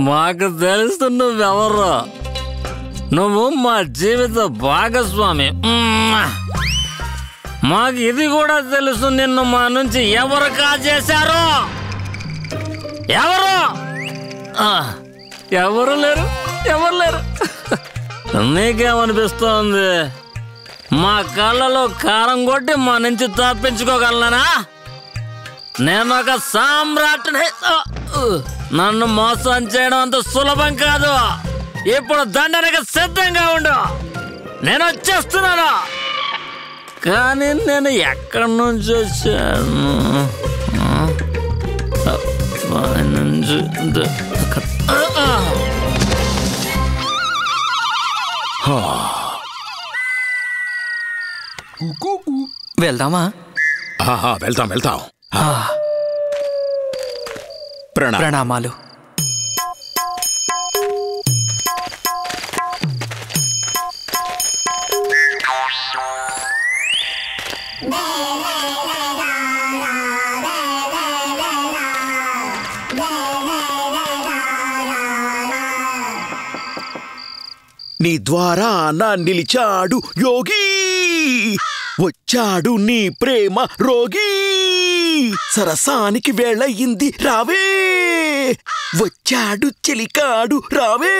మాకు తెలుసు నువ్వెవరు. నువ్వు మా జీవిత భాగస్వామి. మాకు ఇది కూడా తెలుసు, నిన్ను మా నుంచి ఎవరు కాజేశారు. ఎవరు ఎవరు లేరు, ఎవరు లేరు. నీకేమనిపిస్తోంది? మా కళ్ళలో కారం కొట్టి మా నుంచి తప్పించుకోగలనా? నేను ఒక సామ్రాట్ని. నన్ను మోసం చేయడం అంత సులభం కాదు. ఇప్పుడు దండనకి సిద్ధంగా ఉండు, నేను వచ్చేస్తున్నాను. కానీ నేను ఎక్కడి నుంచి వచ్చాను? వెళ్దామా? వెళ్తాం. ప్రణామాలు. నీ ద్వారా నా నిలిచాడు యోగి, వచ్చాడు నీ ప్రేమ రోగి. సరసానికి వేళయింది రావే, వచ్చాడు చెలికాడు రావే.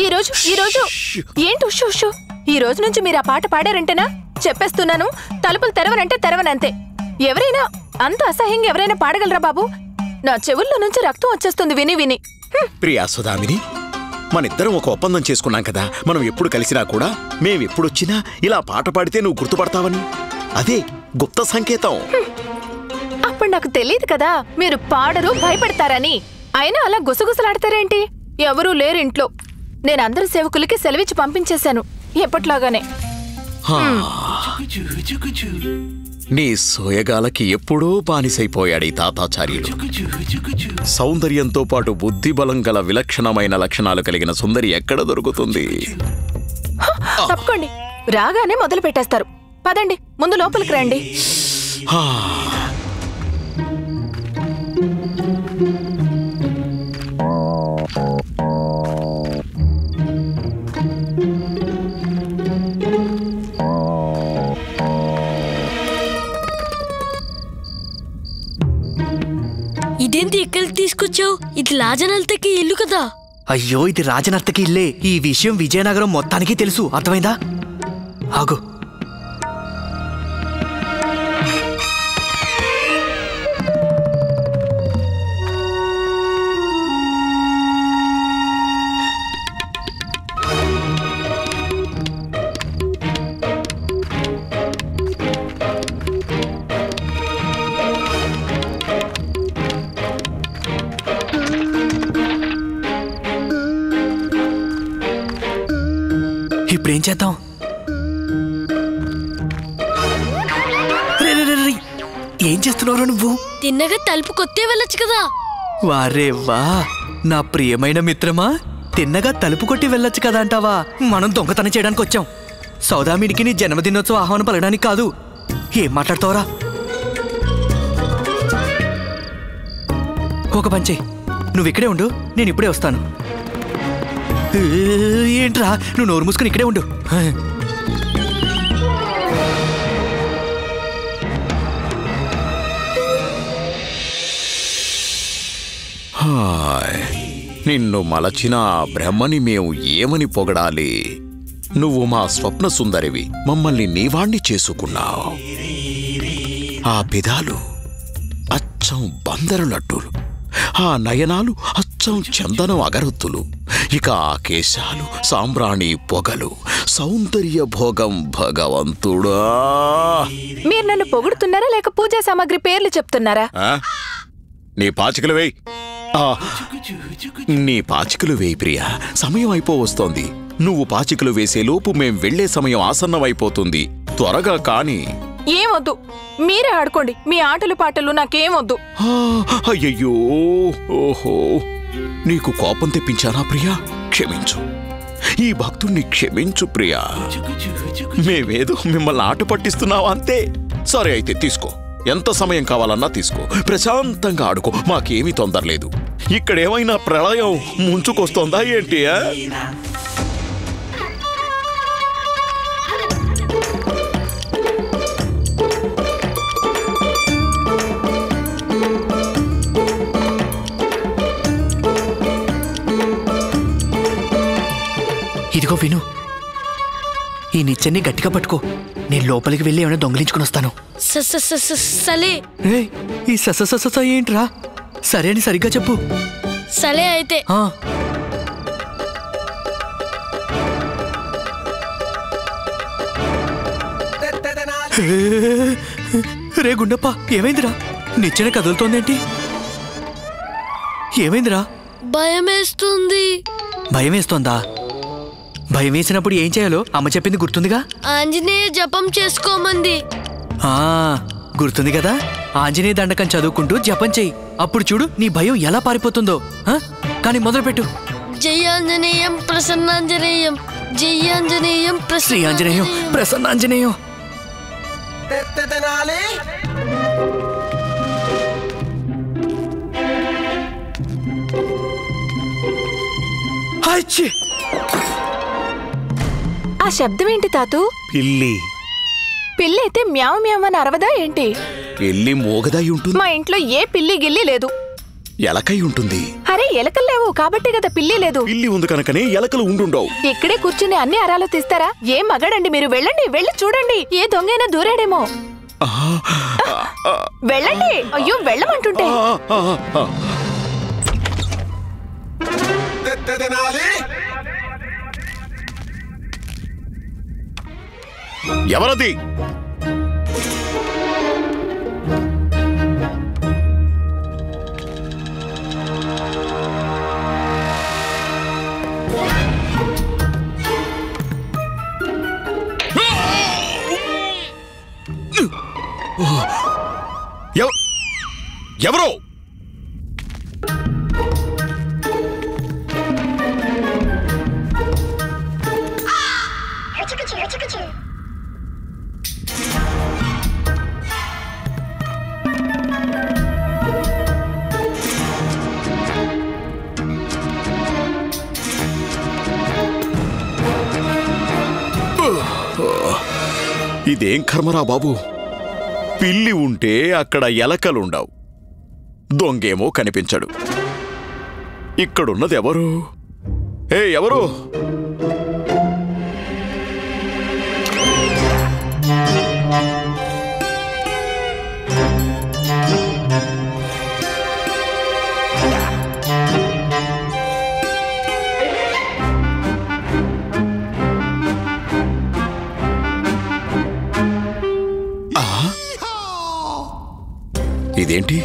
ఈరోజు ఏంటి ఉషు? ఈ రోజు నుంచి మీరు ఆ పాట పాడారంటేనా చెప్పేస్తున్నాను, తలుపులు తెరవనంటే తెరవనంతే. ఎవరైనా అంత అసహ్యంగా ఎవరైనా పాడగలరా బాబు? నా చెవుల్లో నుంచి రక్తం వచ్చేస్తుంది విని విని. ప్రియా సుధామిని, మనిద్దరం ఒక ఒప్పందం చేసుకున్నాం కదా, మనం ఎప్పుడు కలిసినా కూడా మేమెప్పుడొచ్చినా ఇలా పాట పాడితే నువ్వు గుర్తుపడతావని. అదే గుప్త సంకేతం. అప్పుడు నాకు తెలియదు కదా మీరు పాడరు, భయపడతారని. అయినా అలా గుసగుసలాడతారేంటి? ఎవరూ లేరు ఇంట్లో. నేను అందరి సేవకులకి సెలవిచ్చి పంపించేశాను ఎప్పట్లాగానే. నీ సోయగాలకి ఎప్పుడూ బానిసైపోయాడు ఈ తాతాచార్యుడు. సౌందర్యంతో పాటు బుద్ధిబలం గల విలక్షణమైన లక్షణాలు కలిగిన సుందరి ఎక్కడ దొరుకుతుంది? తప్పుకోండి, రాగానే మొదలు పెట్టేస్తారు. పదండి, ముందు లోపలికి రండి. ఇదేంటి ఇక్కడికి తీసుకొచ్చావు? ఇది రాజనర్తకి ఇల్లు కదా. అయ్యో, ఇది రాజనర్తకి ఇల్లే. ఈ విషయం విజయనగరం మొత్తానికి తెలుసు, అర్థమైందా? ఆగు. ఇప్పుడేం చేద్దాం? ఏం చేస్తున్నావు నువ్వు? తిన్నగా తలుపు కొత్తే వెళ్ళొచ్చు కదా. వారే వా, నా ప్రియమైన మిత్రమా, తిన్నగా తలుపు కొట్టి వెళ్ళొచ్చు కదా అంటావా? మనం దొంగతనం చేయడానికి వచ్చాం. సౌదామినికి నీ జన్మదినోత్సవ ఆహ్వానం పలకడానికి కాదు. ఏం మాట్లాడతావురా? ఒక పంచే, నువ్వు ఇక్కడే ఉండు, నేను ఇప్పుడే వస్తాను. ఏంట్రా, నువ్వు నోరు మూసుకొని ఇక్కడే ఉండు. నిన్ను మలచిన బ్రహ్మని మేము ఏమని పొగడాలి? నువ్వు మా స్వప్న సుందరివి, మమ్మల్ని నీవాణ్ణి చేసుకున్నావు. ఆ పెదాలు అచ్చం బందరు లడ్డూలు, ఆ నయనాలు అచ్చం చందనం అగరొత్తులు, ఇక ఆ కేశాలు సాంబ్రాణి పొగలు, సౌందర్య భోగం భగవంతుడా. మీరు నన్ను పొగుడుతున్నారా లేక పూజా సామాగ్రి పేర్లు చెప్తున్నారా? నీ పాచికలు వేయి, నీ పాచికలు వేయి ప్రియా. సమయం అయిపోవస్తోంది. నువ్వు పాచికలు వేసేలోపు మేం వెళ్లే సమయం ఆసన్నమైపోతుంది. త్వరగా కాని. ఏమొద్దు, మీరే ఆడుకోండి. మీ ఆటలు పాటలు నాకేమొద్దు. అయ్యయ్యో, ఓహో, నీకు కోపం తెప్పించానా ప్రియా? క్షమించు. ఈ భక్తుణ్ణి క్షమించు ప్రియా. మేమేదో మిమ్మల్ని ఆట పట్టిస్తున్నావా అంతే. సరే అయితే తీసుకో, ఎంత సమయం కావాలన్నా తీసుకో, ప్రశాంతంగా ఆడుకో, మాకేమీ తొందరలేదు. ఇక్కడేమైనా ప్రళయం ముంచుకొస్తోందా ఏంటి? ఇదిగో విను, ఈ నిచ్చెన్ని గట్టిగా పట్టుకో. నేను లోపలికి వెళ్ళి ఏమైనా దొంగిలించుకుని వస్తాను. సలే. ఈ సస ఏంట్రా? సరే అని సరిగ్గా చెప్పు. సలే అయితే. రే గుండప్ప, ఏమైందిరా? నిచ్చెన కదులుతోందేంటి? ఏమైందిరా? భయమేస్తుంది. భయం వేస్తోందా? భయం వేసినప్పుడు ఏం చేయాలో అమ్మ చెప్పింది గుర్తుందిగా? ఆంజనేయ జపం చేసుకోమంది. గుర్తుంది కదా? ఆంజనేయ దండకం చదువుకుంటూ జపం చెయ్యి. అప్పుడు చూడు నీ భయం ఎలా పారిపోతుందో. కానీ మొదలుపెట్టు. జై ఆంజనేయం ప్రసన్నాంజనేయం, జై ఆంజనేయం శ్రీ ఆంజనేయం ప్రసన్నాంజనేయం. ఆ శబ్దం ఏంటి తాతూ? పిల్లి. పిల్లి అయితే మ్యావ్ మ్యావ్ అని అరవదా ఏంటి? పిల్లి మోగదై ఉంటుంది. మా ఇంట్లో ఏ పిల్లి గిల్లి లేదు. ఎలకై ఉంటుంది. అరే ఎలకలు లేవు కాబట్టి కదా పిల్లి లేదు. పిల్లి ఉంది కనుకనే ఎలకలు ఉండుండవు. ఇక్కడే కూర్చుని అన్ని అరాలు తీస్తారా? ఏం మగాడండి మీరు? వెళ్ళండి, వెళ్ళి చూడండి, ఏ దొంగైనా దూరాడేమో. వెళ్ళండి. అయ్యో వెళ్ళమంటుంటే. ఎవరది? ఎవరో? ఇదేం కర్మరా బాబు. పిల్లి ఉంటే అక్కడ ఎలకలుండవు, దొంగేమో కనిపించడు. ఇక్కడున్నది ఎవరు? ఎవరు? ఇదేంటి?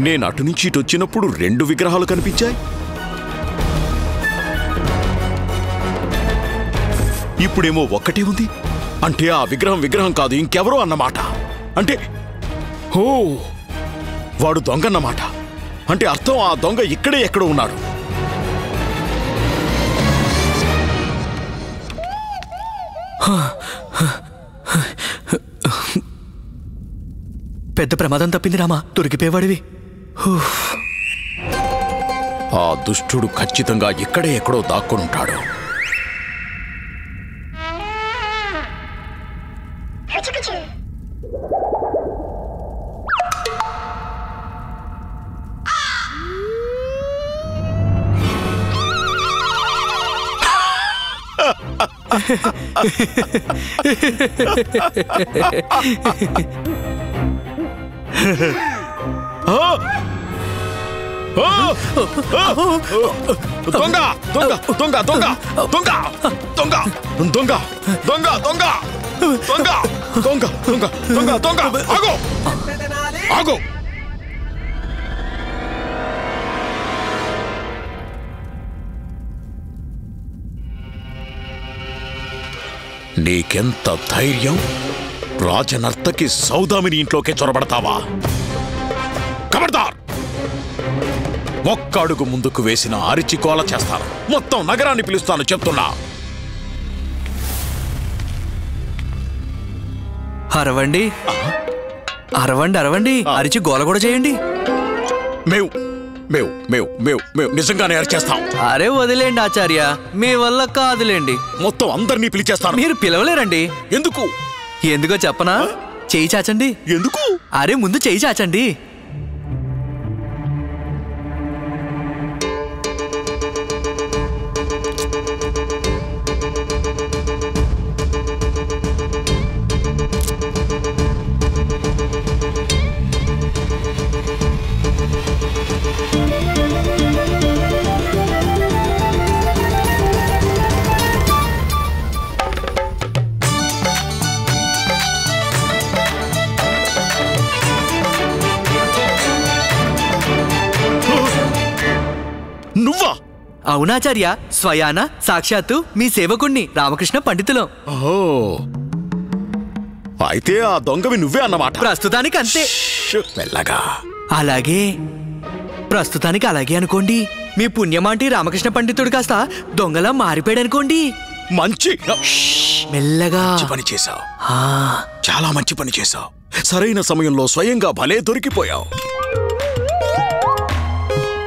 నేను అటు నుంచి ఇటు వచ్చినప్పుడు 2 విగ్రహాలు కనిపించాయి. ఇప్పుడేమో ఒక్కటే ఉంది. అంటే ఆ విగ్రహం కాదు, ఇంకెవరో అన్నమాట. అంటే వాడు దొంగన్నమాట. అంటే అర్థం ఆ దొంగ ఇక్కడే ఎక్కడో ఉన్నాడు. పెద్ద ప్రమాదం తప్పింది రామా, దొరికిపోయేవాడివి. ఆ దుష్టుడు ఖచ్చితంగా ఇక్కడే ఎక్కడో దాక్కునుంటాడు. దొంగ దొంగ దొంగ దొంగ దొంగ దొంగ దొంగ దొంగ దొంగ దొంగ దొంగ దొంగ దొంగ దొంగ ఆగు ఆగు. నీకెంత ధైర్యం? రాజనర్తకి సౌదామిని ఇంట్లోకి చొరబడతావా? ఖబర్దార్! ఒక్క అడుగు ముందుకు వేసిన అరిచి కోల చేస్తాను. మొత్తం నగరాన్ని పిలుస్తాను చెప్తున్నా. అరవండి అరవండి అరవండి, అరిచి గోల కూడా చేయండి. మేము మేము మేము మేము మేము నిజంగానే అరిచేస్తాం. అరే వదిలేండి ఆచార్య, మీ వల్ల కాదులేండి. మొత్తం అందరినీ పిలిచేస్తాను. మీరు పిలవలేరండి. ఎందుకు? ఎందుకో చెప్పనా? చెయ్యి చాచండి. ఎందుకు? అరే ముందు చెయ్యి చాచండి. నువ్వా? అవునాచార్య, స్వయాన సాక్షాత్తు మీ సేవకుణ్ణి రామకృష్ణ పండితులం. ఓహో, అయితే ఆ దొంగవి నువ్వే అన్నమాట. ప్రస్తుతానికి అంతే. మెల్లగా. అలాగే, ప్రస్తుతానికి అలాగే అనుకోండి. మీ పుణ్యమాంటి రామకృష్ణ పండితుడు కాస్త దొంగలా మారిపోయాడు అనుకోండి. మంచి మెల్లగా పని చేశావు. చాలా మంచి పని చేశావు. సరైన సమయంలో స్వయంగా భలే దొరికిపోయావు.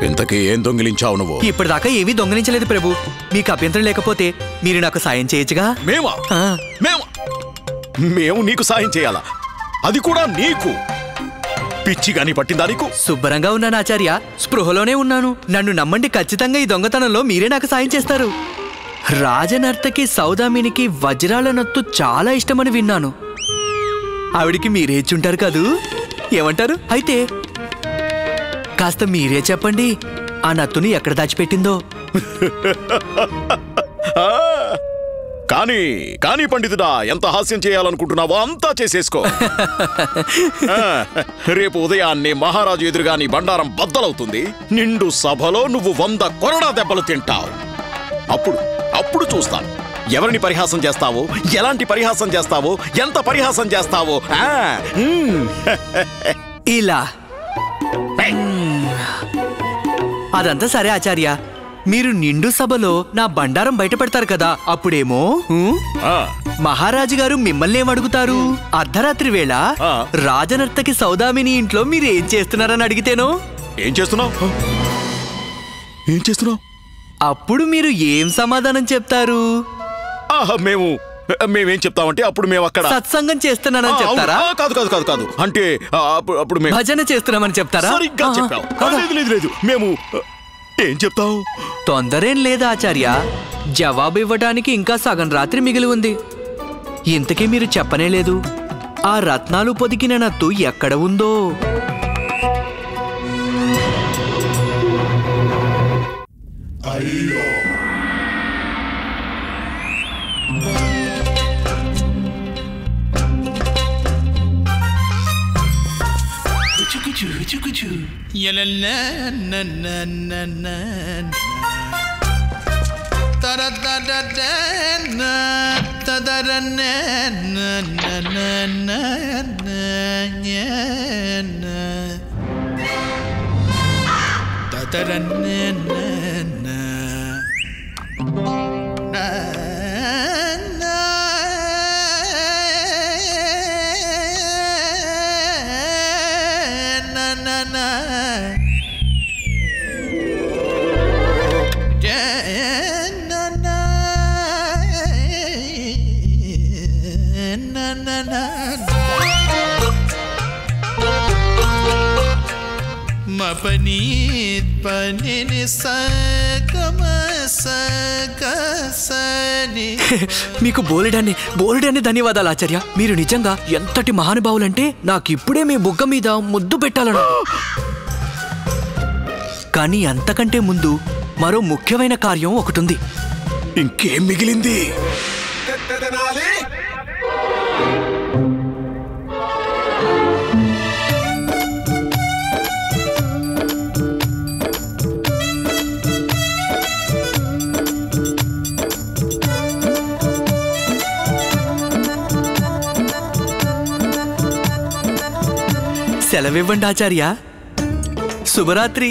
ఇంతకీ ఏం దొంగిలించావు నువ్వు? ఇప్పటిదాకా ఏమీ దొంగలించలేదు ప్రభు. మీకు అభ్యంతరం లేకపోతే మీరు నాకు సాయం చేయొచ్చుగా. మేమా? మేము నీకు సాయం చేయాలా? అది కూడా నీకు? పిచ్చి గాని పట్టిందా నీకు? శుభ్రంగా ఉన్నాను ఆచార్య, స్పృహలోనే ఉన్నాను. నన్ను నమ్మండి, ఖచ్చితంగా ఈ దొంగతనంలో మీరే నాకు సాయం చేస్తారు. రాజనర్తకి సౌదామినికి వజ్రాల నత్తు చాలా ఇష్టమని విన్నాను. ఆవిడికి మీరే ఇచ్చుంటారు కదూ? ఏమంటారు? అయితే కాస్త మీరే చెప్పండి, ఆ నత్తుని ఎక్కడ దాచిపెట్టిందో. కానీ కానీ పండితుడా, ఎంత హాస్యం చేయాలనుకుంటున్నావో అంతా చేసేసుకో. రేపు ఉదయాన్నే మహారాజు ఎదురుగా నీ బండారం బద్దలవుతుంది. నిండు సభలో నువ్వు 100 కొరడా దెబ్బలు తింటావు. అప్పుడు చూస్తాను ఎవరిని పరిహాసం చేస్తావో, ఎలాంటి పరిహాసం చేస్తావో, ఎంత పరిహాసం చేస్తావో. ఇలా అదంతా సరే ఆచార్య, మీరు నిండు సభలో నా బండారం బయట పెడతారు కదా, అప్పుడేమో మహారాజు గారు మిమ్మల్ని ఏమడుగుతారు? అర్ధరాత్రి వేళ రాజనర్తకి సౌదామిని ఇంట్లో మీరు ఏం చేస్తున్నారని అడిగితేనో? ఏం చేస్తున్నావు? అప్పుడు మీరు ఏం సమాధానం చెప్తారు? మేమేం చెప్తామంటే అప్పుడు మేము అక్కడ సత్సంగం చేస్తున్నానని చెప్తారా? కాదు. అంటే అప్పుడు మేము భజన చేస్తున్నామని చెప్తారా? సరిగ్గా చెప్పావు. లేదు మేము ఏం చెప్తావు? తొందరేం లేదా ఆచార్య, జవాబు ఇవ్వడానికి ఇంకా సగం రాత్రి మిగిలి ఉంది. ఇంతకీ మీరు చెప్పనే లేదు, ఆ రత్నాలు పొదికిన నత్తు ఎక్కడ ఉందో. అయ్యో, మపనీత్ పనిని సగమ సగ స మీకు బోలెడన్ని ధన్యవాదాలు ఆచార్య. మీరు నిజంగా ఎంతటి మహానుభావులంటే నాకిప్పుడే మీ బుగ్గ మీద ముద్దు పెట్టాలను. కానీ అంతకంటే ముందు మరో ముఖ్యమైన కార్యం ఒకటుంది. ఇంకేం మిగిలింది? సెలవివ్వండి ఆచార్య. శుభరాత్రి.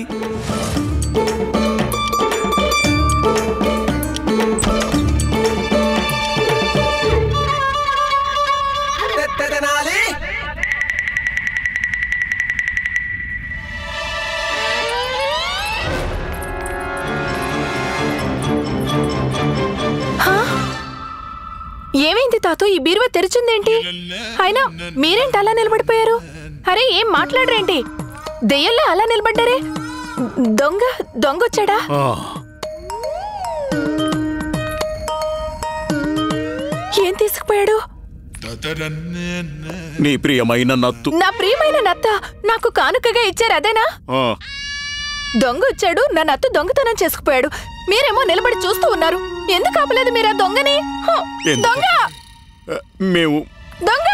ఏమైంది తాతూ? ఈ బీరువా తెరిచిందేంటి? అయినా మీరేంటి అలా నిలబడిపోయారు? అరే ఏం మాట్లాడరేంటి? దెయ్యంలో అలా నిలబడ్డారే? దొంగొచ్చాడా? ఏం తీసుకుపోయాడు? నీ ప్రియమైన నత్తు. నా ప్రియమైన నత్త నాకు కానుకగా ఇచ్చారు అదేనా? దొంగొచ్చాడు, నా నత్తు దొంగతనం చేసుకుపోయాడు. మీరేమో నిలబడి చూస్తూ ఉన్నారు. ఎందుకు ఆపలేదు మీరు ఆ దొంగని? దొంగ! మేము దొంగ!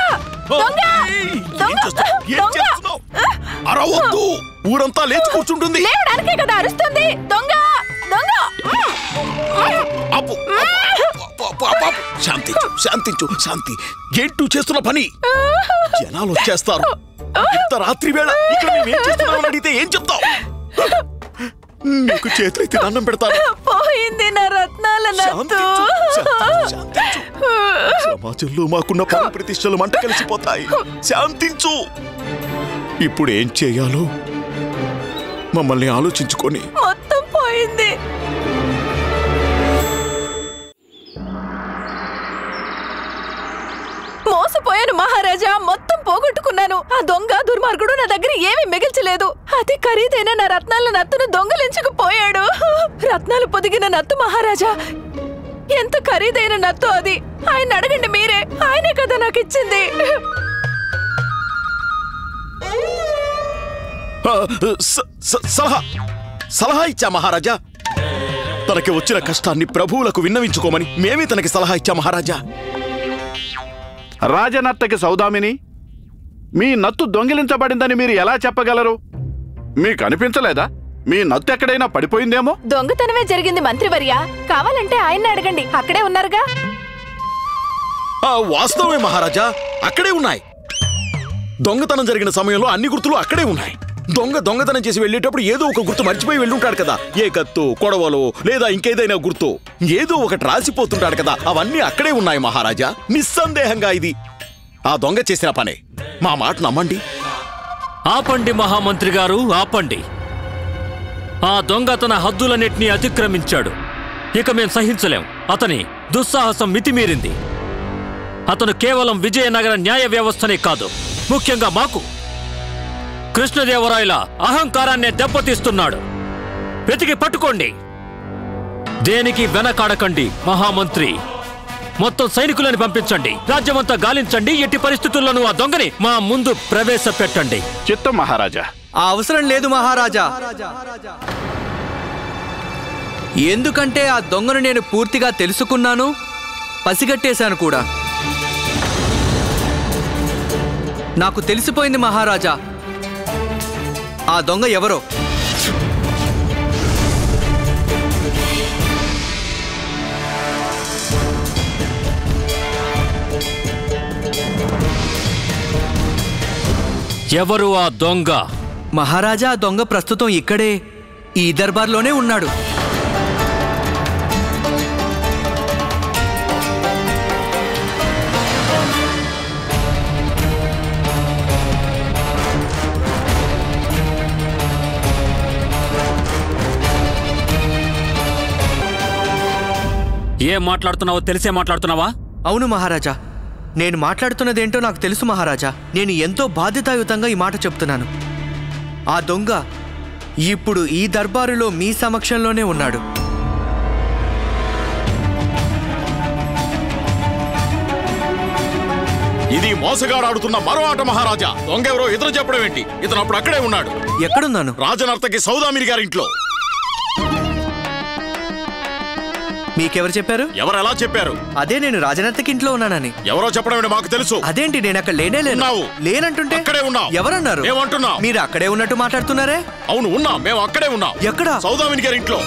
దొంగ! అరవద్దు, ఊరంతా లేచి కూర్చుంటుంది. లేవడానికే కదా అరుస్తుంది. దొంగ! దొంగ! శాంతించు. శాంతి. ఏంటూ చేస్తున్న పని? జనాలు వచ్చేస్తారు. ఇంత రాత్రి వేళ ఇక్కడ మేమేం చేస్తున్నామని అడిగితే ఏం చెప్తావు? నీకు చేతులైతే దండం పెడతాను. పోయింది నా రత్నాల నత్తు. సమాజంలో మాకున్న పౌర ప్రతిష్టలు మంట కలిసిపోతాయి. శాంతించు. ఇప్పుడు ఏం చేయాలో మమ్మల్ని ఆలోచించుకొని. మొత్తం పోయింది. మోసపోయాను మహారాజా. మొత్తం పోగొట్టుకున్నాను. ఆ దొంగ దుర్మార్గుడు నా దగ్గర ఏమీ మిగిల్చలేదు. అతి ఖరీదైన నా రత్నాల నత్తును దొంగలించుకుపోయాడు. రత్నాలు పొదిగిన నత్తు మహారాజా. ఎంత ఖరీదైన నత్తు అది. ఆయన అడగండి మీరే. ఆయనే కదా నాకు ఇచ్చింది. సలహా ఇచ్చా మహారాజా. తనకి వచ్చిన కష్టాన్ని ప్రభువులకు విన్నవించుకోమని మేమే తనకి సలహా ఇచ్చా మహారాజా. రాజనర్తకి సౌదామిని, మీ నత్తు దొంగిలించబడిందని మీరు ఎలా చెప్పగలరు? మీకు అనిపించలేదా మీ నత్తు ఎక్కడైనా పడిపోయిందేమో? దొంగతనమే జరిగింది మంత్రివర్య. కావాలంటే ఆయన్ని అడగండి, అక్కడే ఉన్నారుగా. వాస్తవమే మహారాజా, అక్కడే ఉన్నాయి. దొంగతనం జరిగిన సమయంలో అన్ని గుర్తులు అక్కడే ఉన్నాయి. దొంగతనం చేసి వెళ్ళేటప్పుడు ఏదో ఒక గుర్తు మర్చిపోయి వెళ్ళుంటాడు కదా. ఏ కత్తు, కొడవలో లేదా ఇంకేదైనా గుర్తు ఏదో ఒకటి రాసిపోతుంటాడు కదా. అవన్నీ అక్కడే ఉన్నాయి మహారాజా. నిస్సందేహంగా ఇది ఆ దొంగ చేసిన పనే. మా మాట నమ్మండి. ఆపండి మహామంత్రి గారు, ఆపండి. ఆ దొంగ తన హద్దులన్నిటినీ అతిక్రమించాడు. ఇక మేం సహించలేం. అతని దుస్సాహసం మితిమీరింది. అతను కేవలం విజయనగర న్యాయ వ్యవస్థనే కాదు, ముఖ్యంగా మాకు కృష్ణదేవరాయల అహంకారాన్నే దెబ్బతీస్తున్నాడు. వెతికి పట్టుకోండి. దేనికి వెనకాడకండి మహామంత్రి. మొత్తం సైనికులను పంపించండి. రాజ్యమంతా గాలించండి. ఎట్టి పరిస్థితుల్లోనూ ఆ దొంగని మా ముందు ప్రవేశపెట్టండి. చిత్తం మహారాజా. ఆ అవసరం లేదు మహారాజా. ఎందుకంటే ఆ దొంగను నేను పూర్తిగా తెలుసుకున్నాను, పసిగట్టేశాను కూడా. నాకు తెలిసిపోయింది మహారాజా ఆ దొంగ ఎవరో. ఎవరు ఆ దొంగ? మహారాజా ఆ దొంగ ప్రస్తుతం ఇక్కడే ఈ దర్బార్లోనే ఉన్నాడు. ఏం మాట్లాడుతున్నావో తెలిసే మాట్లాడుతున్నావా? అవును మహారాజా, నేను మాట్లాడుతున్నదేంటో నాకు తెలుసు మహారాజా. నేను ఎంతో బాధ్యతాయుతంగా ఈ మాట చెప్తున్నాను. ఆ దొంగ ఇప్పుడు ఈ దర్బారులో మీ సమక్షంలోనే ఉన్నాడు. ఇది మోసగాడు ఆడుతున్న మరో ఆట మహారాజా. దొంగెవరో ఇతను చెప్పడం ఏంటి? ఇతను అప్పుడు అక్కడే ఉన్నాడు. ఎక్కడున్నాను? రాజనర్తకి సౌదామిని గారింట్లో. మీకెవరు చెప్పారు? ఎవరెలా చెప్పారు? అదే నేను రాజనర్తకి ఇంట్లో ఉన్నానని. ఎవరో చెప్పడం ఏంటి? మాకు తెలుసు. అదేంటి నేను అక్కడ ఉన్నావు. లేనంటుంటే అక్కడే ఉన్నావు. ఎవరన్నారు? ఏమంటున్నావు? మీరు అక్కడే ఉన్నట్టు మాట్లాడుతున్నారే. అవును ఉన్నాం, మేము అక్కడే ఉన్నాం. ఎక్కడ? సౌదామిని గారింట్లో.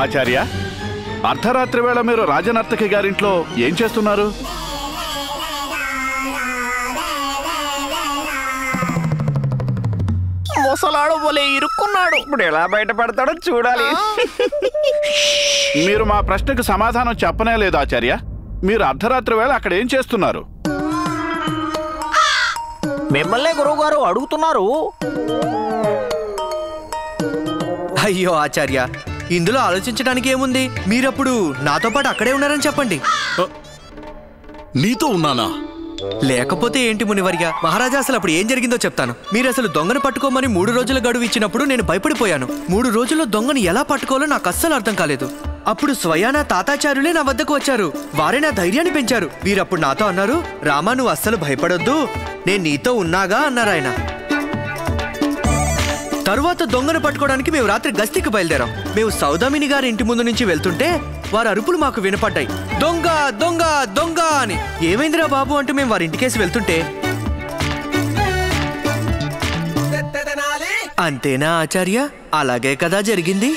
ఆచార్య, అర్ధరాత్రి వేళ మీరు రాజనర్తకి గారింట్లో ఏం చేస్తున్నారు? ముసలాడు పోలే ఇరుక్కున్నాడు. ఇప్పుడు ఎలా బయటపడతాడో చూడాలి. మీరు మా ప్రశ్నకు సమాధానం చెప్పనే లేదు ఆచార్య. మీరు అర్ధరాత్రి వేళ అక్కడ ఏం చేస్తున్నారు? మిమ్మల్నే గురువుగారు అడుగుతున్నారు. అయ్యో ఆచార్య, ఇందులో ఆలోచించడానికి ఏముంది? మీరప్పుడు నాతో పాటు అక్కడే ఉన్నారని చెప్పండి. నీతో ఉన్నానా? లేకపోతే ఏంటి మునివర్య? మహారాజా, అసలు అప్పుడు ఏం జరిగిందో చెప్తాను. మీరు అసలు దొంగను పట్టుకోమని 3 రోజుల గడువు ఇచ్చినప్పుడు నేను భయపడిపోయాను. 3 రోజుల్లో దొంగను ఎలా పట్టుకోవాలో నాకు అస్సలు అర్థం కాలేదు. అప్పుడు స్వయానా తాతాచార్యులే నా వద్దకు వచ్చారు. వారే నా ధైర్యాన్ని పెంచారు. వీరప్పుడు నాతో అన్నారు, రామా నువ్వు అస్సలు భయపడొద్దు, నేను నీతో ఉన్నాగా అన్నారు ఆయన. తరువాత దొంగను పట్టుకోవడానికి మేము రాత్రి గస్తీకి బయలుదేరాం. మేము సౌదామిని గారి ఇంటి ముందు నుంచి వెళ్తుంటే వారి అరుపులు మాకు వినపడ్డాయి. దొంగ దొంగ దొంగ అని. ఏమైందిరా బాబు అంటూ మేము వారి ఇంటికేసి వెళ్తుంటే, అంతేనా ఆచార్య? అలాగే కదా జరిగింది.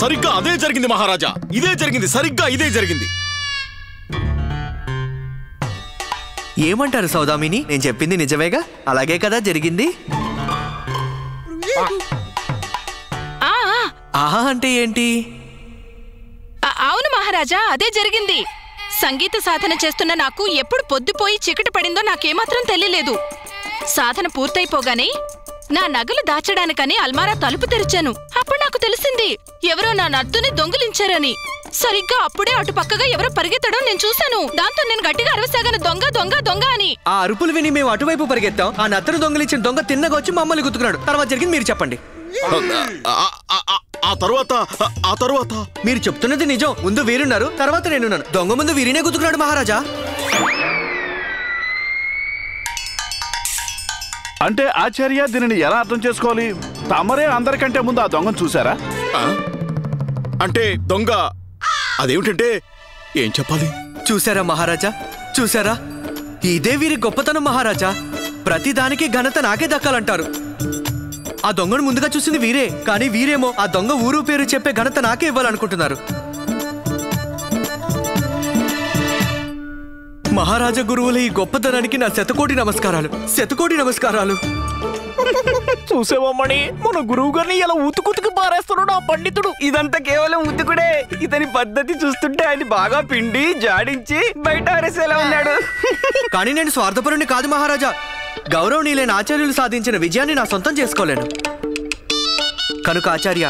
సరిగ్గా అదే జరిగింది మహారాజా. ఇదే జరిగింది, సరిగ్గా ఇదే జరిగింది. ఏమంటారు సౌదామిని? నేను చెప్పింది నిజమేగా? అలాగే కదా జరిగింది. ఆహా అంటే ఏంటి? అవును మహారాజా, అదే జరిగింది. సంగీత సాధన చేస్తున్న నాకు ఎప్పుడు పొద్దుపోయి చీకటి పడిందో నాకేమాత్రం తెలియలేదు. సాధన పూర్తయిపోగానే నా నగలు దాచడానికని అల్మారా తలుపు తెరిచాను. అప్పుడు నాకు తెలిసింది ఎవరో నా నత్తుని దొంగిలించారని. సరిగ్గా అప్పుడే అటు పక్కగా ఎవరో పరిగెత్తడం నేను చూశాను. దాంతో నేను గట్టిగా అరవసాగాను, దొంగ దొంగ దొంగ అని. ఆ అరుపులు విని మేము అటువైపు పరిగెత్తాం. ఆ నత్తను దొంగిలించిన దొంగ తిన్నగా వచ్చి మమ్మల్ని గుర్తుకున్నాడు. తర్వాత జరిగింది మీరు చెప్పండి. ఆ తర్వాత మీరు చెప్తున్నది నిజం. ముందు వీరున్నారు, తర్వాత నేనున్నాను. దొంగ ముందు వీరినే గుర్తుకున్నాడు మహారాజా. అంటే ఆచార్య, దీనిని ఎలా అర్థం చేసుకోవాలి? తమరే అందరికంటే ముందు ఆ దొంగను చూసారా? అంటే దొంగ అదేమిటంటే ఏం చెప్పాలి? చూసారా మహారాజా, చూసారా? ఇదే వీరి గొప్పతనం మహారాజా. ప్రతిదానికి ఘనత నాకే దక్కాలంటారు. ఆ దొంగను ముందుగా చూసింది వీరే, కానీ వీరేమో ఆ దొంగ ఊరు పేరు చెప్పే ఘనత నాకే ఇవ్వాలనుకుంటున్నారు. మహారాజా గురువుల ఈ గొప్పతనానికి నా శతకోటి నమస్కారాలు, శతకోటి నమస్కారాలు. చూసేవమ్మని, మన గురువు గారిని ఇలా ఉతుకుతుకు పారేస్తున్నాడు ఆ పండితుడు. ఇదంతా కేవలం ఉతుకుడే. ఇతని పద్ధతి చూస్తుంటే ఆయన బాగా పిండి జాడించి బయట ఆరేసేలా ఉన్నాడు. కానీ నేను స్వార్థపరుని కాదు మహారాజా. గౌరవనీయులైన ఆచార్యులు సాధించిన విజయాన్ని నా సొంతం చేసుకోలేను. కనుక ఆచార్య,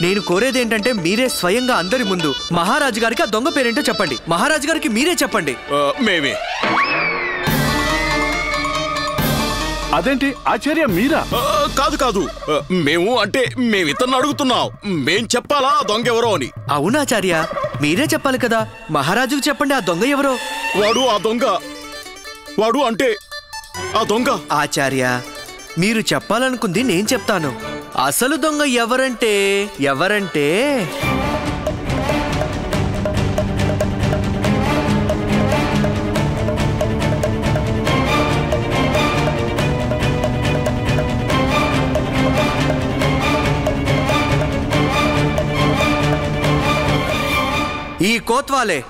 నేను కోరేదేంటంటే మీరే స్వయంగా అందరి ముందు మహారాజు గారికి ఆ దొంగ పేరేంటో చెప్పండి. మహారాజు గారికి మీరే చెప్పండి. మేమే. అదేంటి ఆచార్య, మీరా? కాదు కాదు, మేము అంటే మేము ఇతన్ని అడుగుతున్నాం. మేం చెప్పాలా ఆ దొంగ ఎవరో అని? అవునాచార్య, మీరే చెప్పాలి కదా. మహారాజుకు చెప్పండి ఆ దొంగ ఎవరో. వాడు ఆ దొంగ. వాడు అంటే ఆ దొంగ. ఆచార్య, మీరు చెప్పాలనుకుంది నేను చెప్తాను. అసలు దొంగ ఎవరంటే ఈ కోత్వాలే.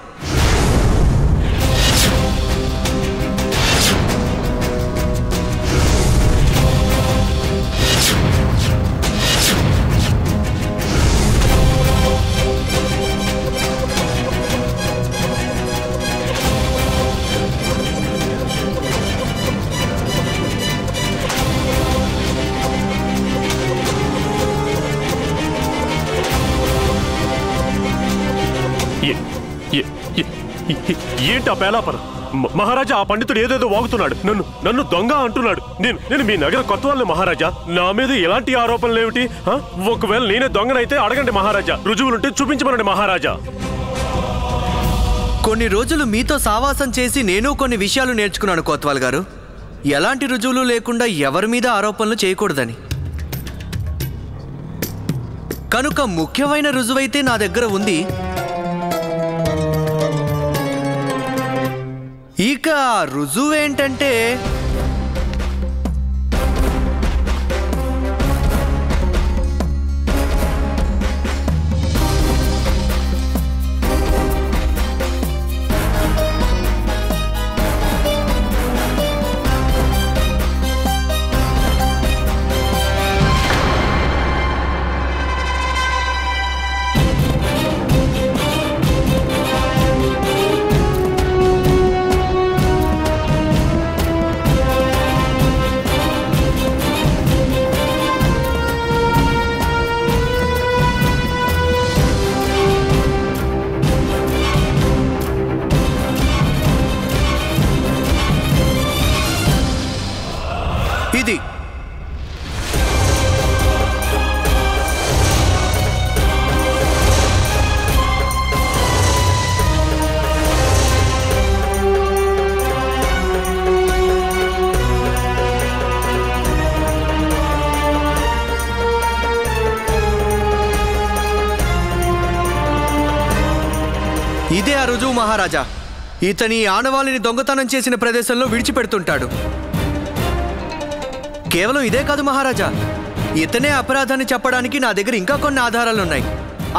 ఏంటి ఆ పేలాపన? మహారాజా, ఆ పండితుడు ఏదేదో వాగుతున్నాడు. నన్ను దొంగ అంటున్నాడు. నేను మీ నగర కొత్త వాళ్ళని మహారాజా. నా మీద ఎలాంటి ఆరోపణలు ఏమిటి? ఒకవేళ నేనే దొంగనైతే అడగండి మహారాజా. రుజువులుంటే చూపించమనండి మహారాజా. కొన్ని రోజులు మీతో సావాసం చేసి నేను కొన్ని విషయాలు నేర్చుకున్నాను కోత్వాల్ గారు. ఎలాంటి రుజువులు లేకుండా ఎవరి మీద ఆరోపణలు చేయకూడదని. కనుక ముఖ్యమైన రుజువైతే నా దగ్గర ఉంది. ఇక రుజువేంటంటే ఇది. ఇదే ఆ రుజువు మహారాజా. ఇతని ఆనవాళ్ళని దొంగతనం చేసిన ప్రదేశంలో విడిచిపెడుతుంటాడు. కేవలం ఇదే కాదు మహారాజా, ఇతనే అపరాధాన్ని చెప్పడానికి నా దగ్గర ఇంకా కొన్ని ఆధారాలున్నాయి.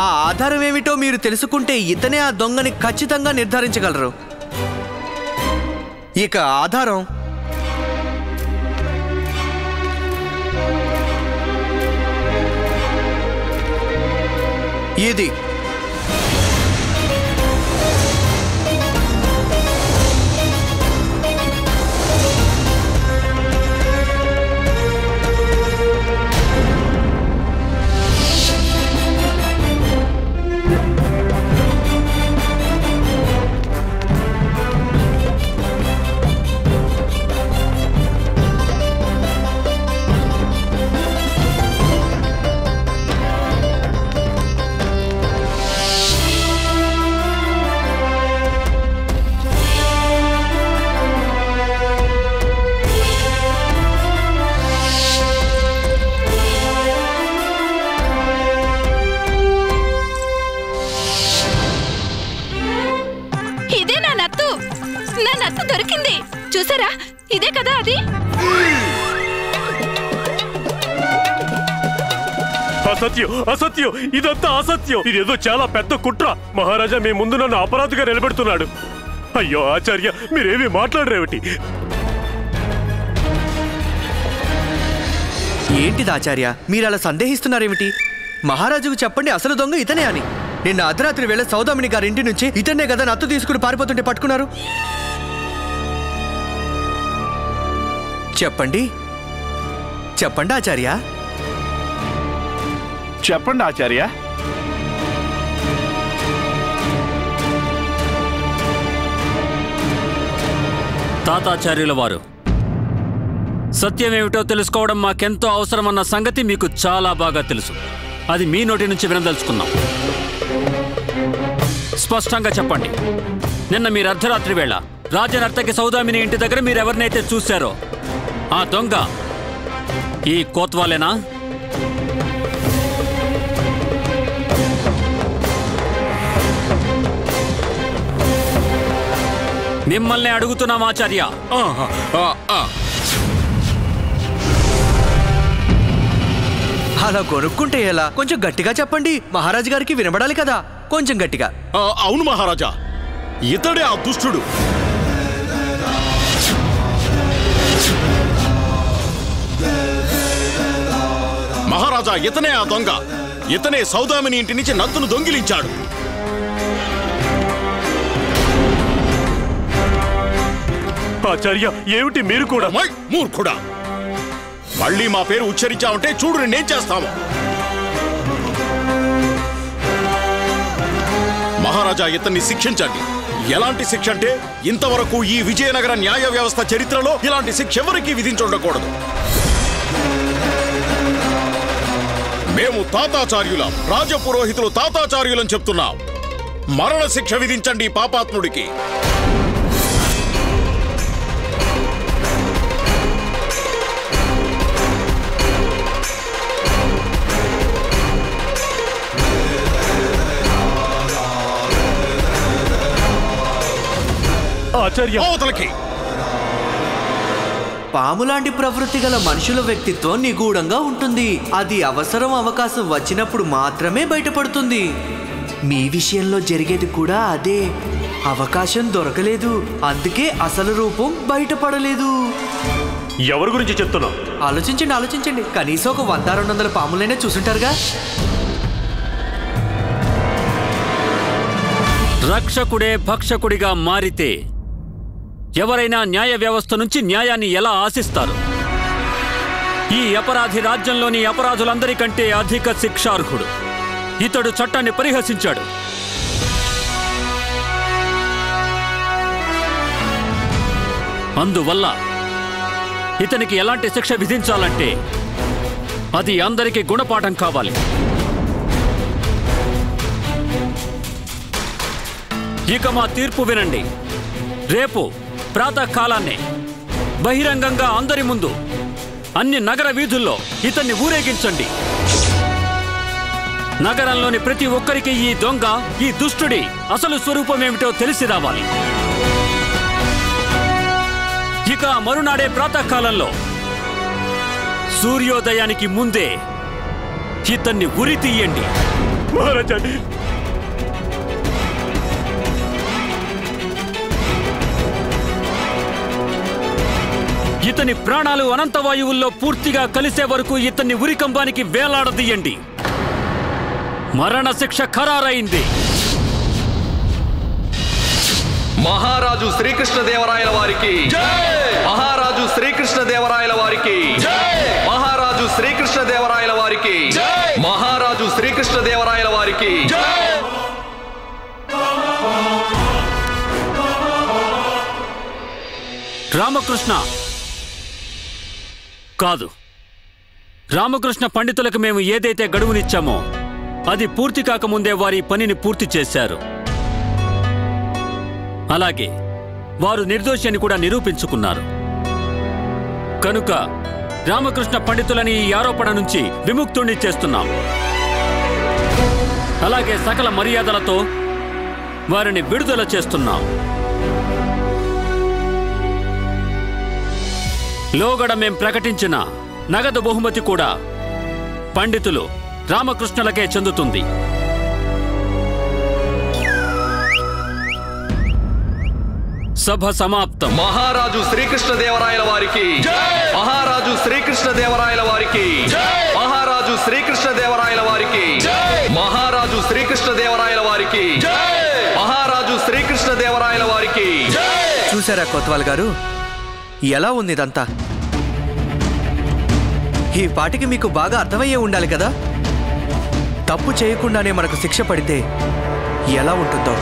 ఆ ఆధారం ఏమిటో మీరు తెలుసుకుంటే ఇతనే ఆ దొంగని ఖచ్చితంగా నిర్ధారించగలరు. ఇక ఆధారం ఇది. దొరికింది చూసారా? ఇదే కదా అది. అసత్యం, అసత్యం, ఇదంతా అసత్యం. ఇదేదో చాలా పెద్ద కుట్ర. మహారాజా మీ ముందు నన్ను అపరాధిగా నిలబెడుతున్నాడు. అయ్యో ఆచార్య, మీరేమీ మాట్లాడరేమిటి? ఏంటిది ఆచార్య, మీరు అలా సందేహిస్తున్నారేమిటి? మహారాజుకు చెప్పండి అసలు దొంగ ఇతనే అని. నిన్న అర్ధరాత్రి వేళ సౌదామిని గారి ఇంటి నుంచి ఇతనే కదా నత్తు తీసుకుని పారిపోతుంటే పట్టుకున్నారు. చెప్పండి చెప్పండి ఆచార్య, చెప్పండి ఆచార్య. తాతాచార్యుల వారు, సత్యమేమిటో తెలుసుకోవడం మాకెంతో అవసరమన్న సంగతి మీకు చాలా బాగా తెలుసు. అది మీ నోటి నుంచి వినదలుచుకున్నాం. స్పష్టంగా చెప్పండి, నిన్న మీరు అర్ధరాత్రి వేళ రాజనర్తకి సౌదామిని ఇంటి దగ్గర మీరెవరినైతే చూశారో ఆ దొంగ ఈ కోత్వాలేనా? మిమ్మల్ని అడుగుతున్నాం ఆచార్య. అలా కొనుక్కుంటే ఎలా? కొంచెం గట్టిగా చెప్పండి, మహారాజు గారికి వినబడాలి కదా. కొంచెం గట్టిగా. అవును మహారాజా, ఇతడే ఆ దుష్టుడు. మహారాజా, ఇతనే ఆ దొంగ. ఇతనే సౌదామిని ఇంటి నుంచి నత్తును దొంగిలించాడు. ఆచార్య, ఏమిటి మీరు కూడా? మూర్ఖుడా, మళ్ళీ మా పేరు ఉచ్చరించావంటే చూడు నేనేం చేస్తాము. మహారాజా, ఇతన్ని శిక్షించండి, ఎలాంటి శిక్ష అంటే ఇంతవరకు ఈ విజయనగర న్యాయ వ్యవస్థ చరిత్రలో ఇలాంటి శిక్ష ఎవరికీ విధించుండకూడదు. మేము తాతాచార్యులం, రాజపురోహితులు తాతాచార్యులని చెప్తున్నాం. మరణ శిక్ష విధించండి ఈ పాపాత్ముడికి. అవతలకి. పాములాంటి ప్రవృత్తి గల మనుషుల వ్యక్తిత్వం నిగూఢంగా ఉంటుంది. అది అవసరం అవకాశం వచ్చినప్పుడు మాత్రమే బయటపడుతుంది. మీ విషయంలో జరిగేది కూడా అదే. అవకాశం దొరకలేదు, అందుకే అసలు రూపం బయటపడలేదు. ఎవరి గురించి చెప్తున్నావు? ఆలోచించండి. కనీసం ఒక 100-200 పాములైనా చూసుంటారుగా. రక్షకుడే భక్షకుడిగా మారితే ఎవరైనా న్యాయ వ్యవస్థ నుంచి న్యాయాన్ని ఎలా ఆశిస్తారు? ఈ అపరాధి రాజ్యంలోని అపరాధులందరికంటే అధిక శిక్షార్హుడు. ఇతడు చట్టాన్ని పరిహసించాడు. అందువల్ల ఇతనికి ఎలాంటి శిక్ష విధించాలంటే అది అందరికీ గుణపాఠం కావాలి. ఇక మా తీర్పు వినండి. రేపు ప్రాతకాలాన్నే బహిరంగంగా అందరి ముందు అన్ని నగర వీధుల్లో ఇతన్ని ఊరేగించండి. నగరంలోని ప్రతి ఒక్కరికి ఈ దొంగ, ఈ దుష్టుడి అసలు స్వరూపమేమిటో తెలిసి రావాలి. ఇక మరునాడే ప్రాతకాలంలో సూర్యోదయానికి ముందే ఇతన్ని ఉరి తీయండి. మహారాజా, ఇతని ప్రాణాలు అనంతవాయువుల్లో పూర్తిగా కలిసే వరకు ఇతన్ని ఉరికంబానికి వేలాడదీయండి. మరణశిక్ష ఖరారైంది. మహారాజు శ్రీకృష్ణదేవరాయల వారికి, మహారాజు శ్రీకృష్ణదేవరాయల వారికి, మహారాజు శ్రీకృష్ణదేవరాయల వారికి, మహారాజు శ్రీకృష్ణదేవరాయల వారికి. రామకృష్ణ కాదు, రామకృష్ణ పండితులకు మేము ఏదైతే గడువునిచ్చామో అది పూర్తి కాకముందే వారి పనిని పూర్తి చేశారు. అలాగే వారు నిర్దోషి అని కూడా నిరూపించుకున్నారు. కనుక రామకృష్ణ పండితులని ఈ ఆరోపణ నుంచి విముక్తుణ్ణి చేస్తున్నాం. అలాగే సకల మర్యాదలతో వారిని విడుదల చేస్తున్నాం. లోగడ మేం ప్రకటించిన నగదు బహుమతి కూడా పండితులు రామకృష్ణులకే చెందుతుంది. సభ సమాప్తం. మహారాజు శ్రీకృష్ణదేవరాయల వారికి, మహారాజు శ్రీకృష్ణదేవరాయల వారికి, మహారాజు శ్రీకృష్ణదేవరాయల వారికి, మహారాజు శ్రీకృష్ణదేవరాయల వారికి, మహారాజు శ్రీకృష్ణదేవరాయల వారికి. చూసారా కొత్వాల్ గారు, ఎలా ఉంది ఇదంతా? ఈ పాటికి మీకు బాగా అర్థమయ్యే ఉండాలి కదా. తప్పు చేయకుండానే మనకు శిక్ష పడితే ఎలా ఉంటుందో.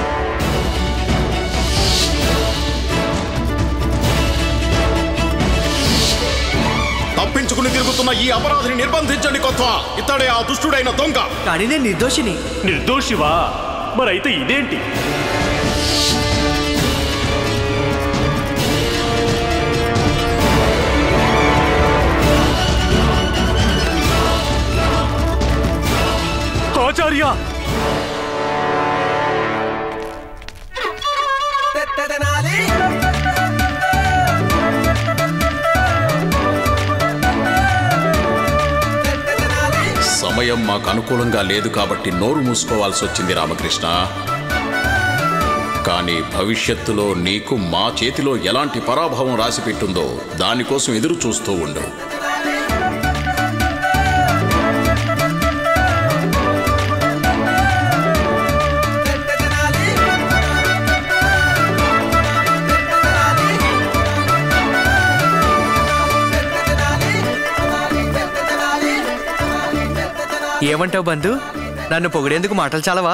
తప్పించుకుని తిరుగుతున్న ఈ అపరాధిని నిర్బంధించండి కొత్వాల్. ఇతడే ఆ దుష్టుడైన దొంగ. కానీ నేను నిర్దోషిని. నిర్దోషివా? మరైతే ఇదేంటి? ఆచార్య, సమయం మాకు అనుకూలంగా లేదు కాబట్టి నోరు మూసుకోవాల్సి వచ్చింది రామకృష్ణ. కానీ భవిష్యత్తులో నీకు మా చేతిలో ఎలాంటి పరాభవం రాసిపెట్టుందో దానికోసం ఎదురు చూస్తూ ఉండు. ఏమంటావు బంధు? నన్ను పొగిడేందుకు మాటలు చాలవా?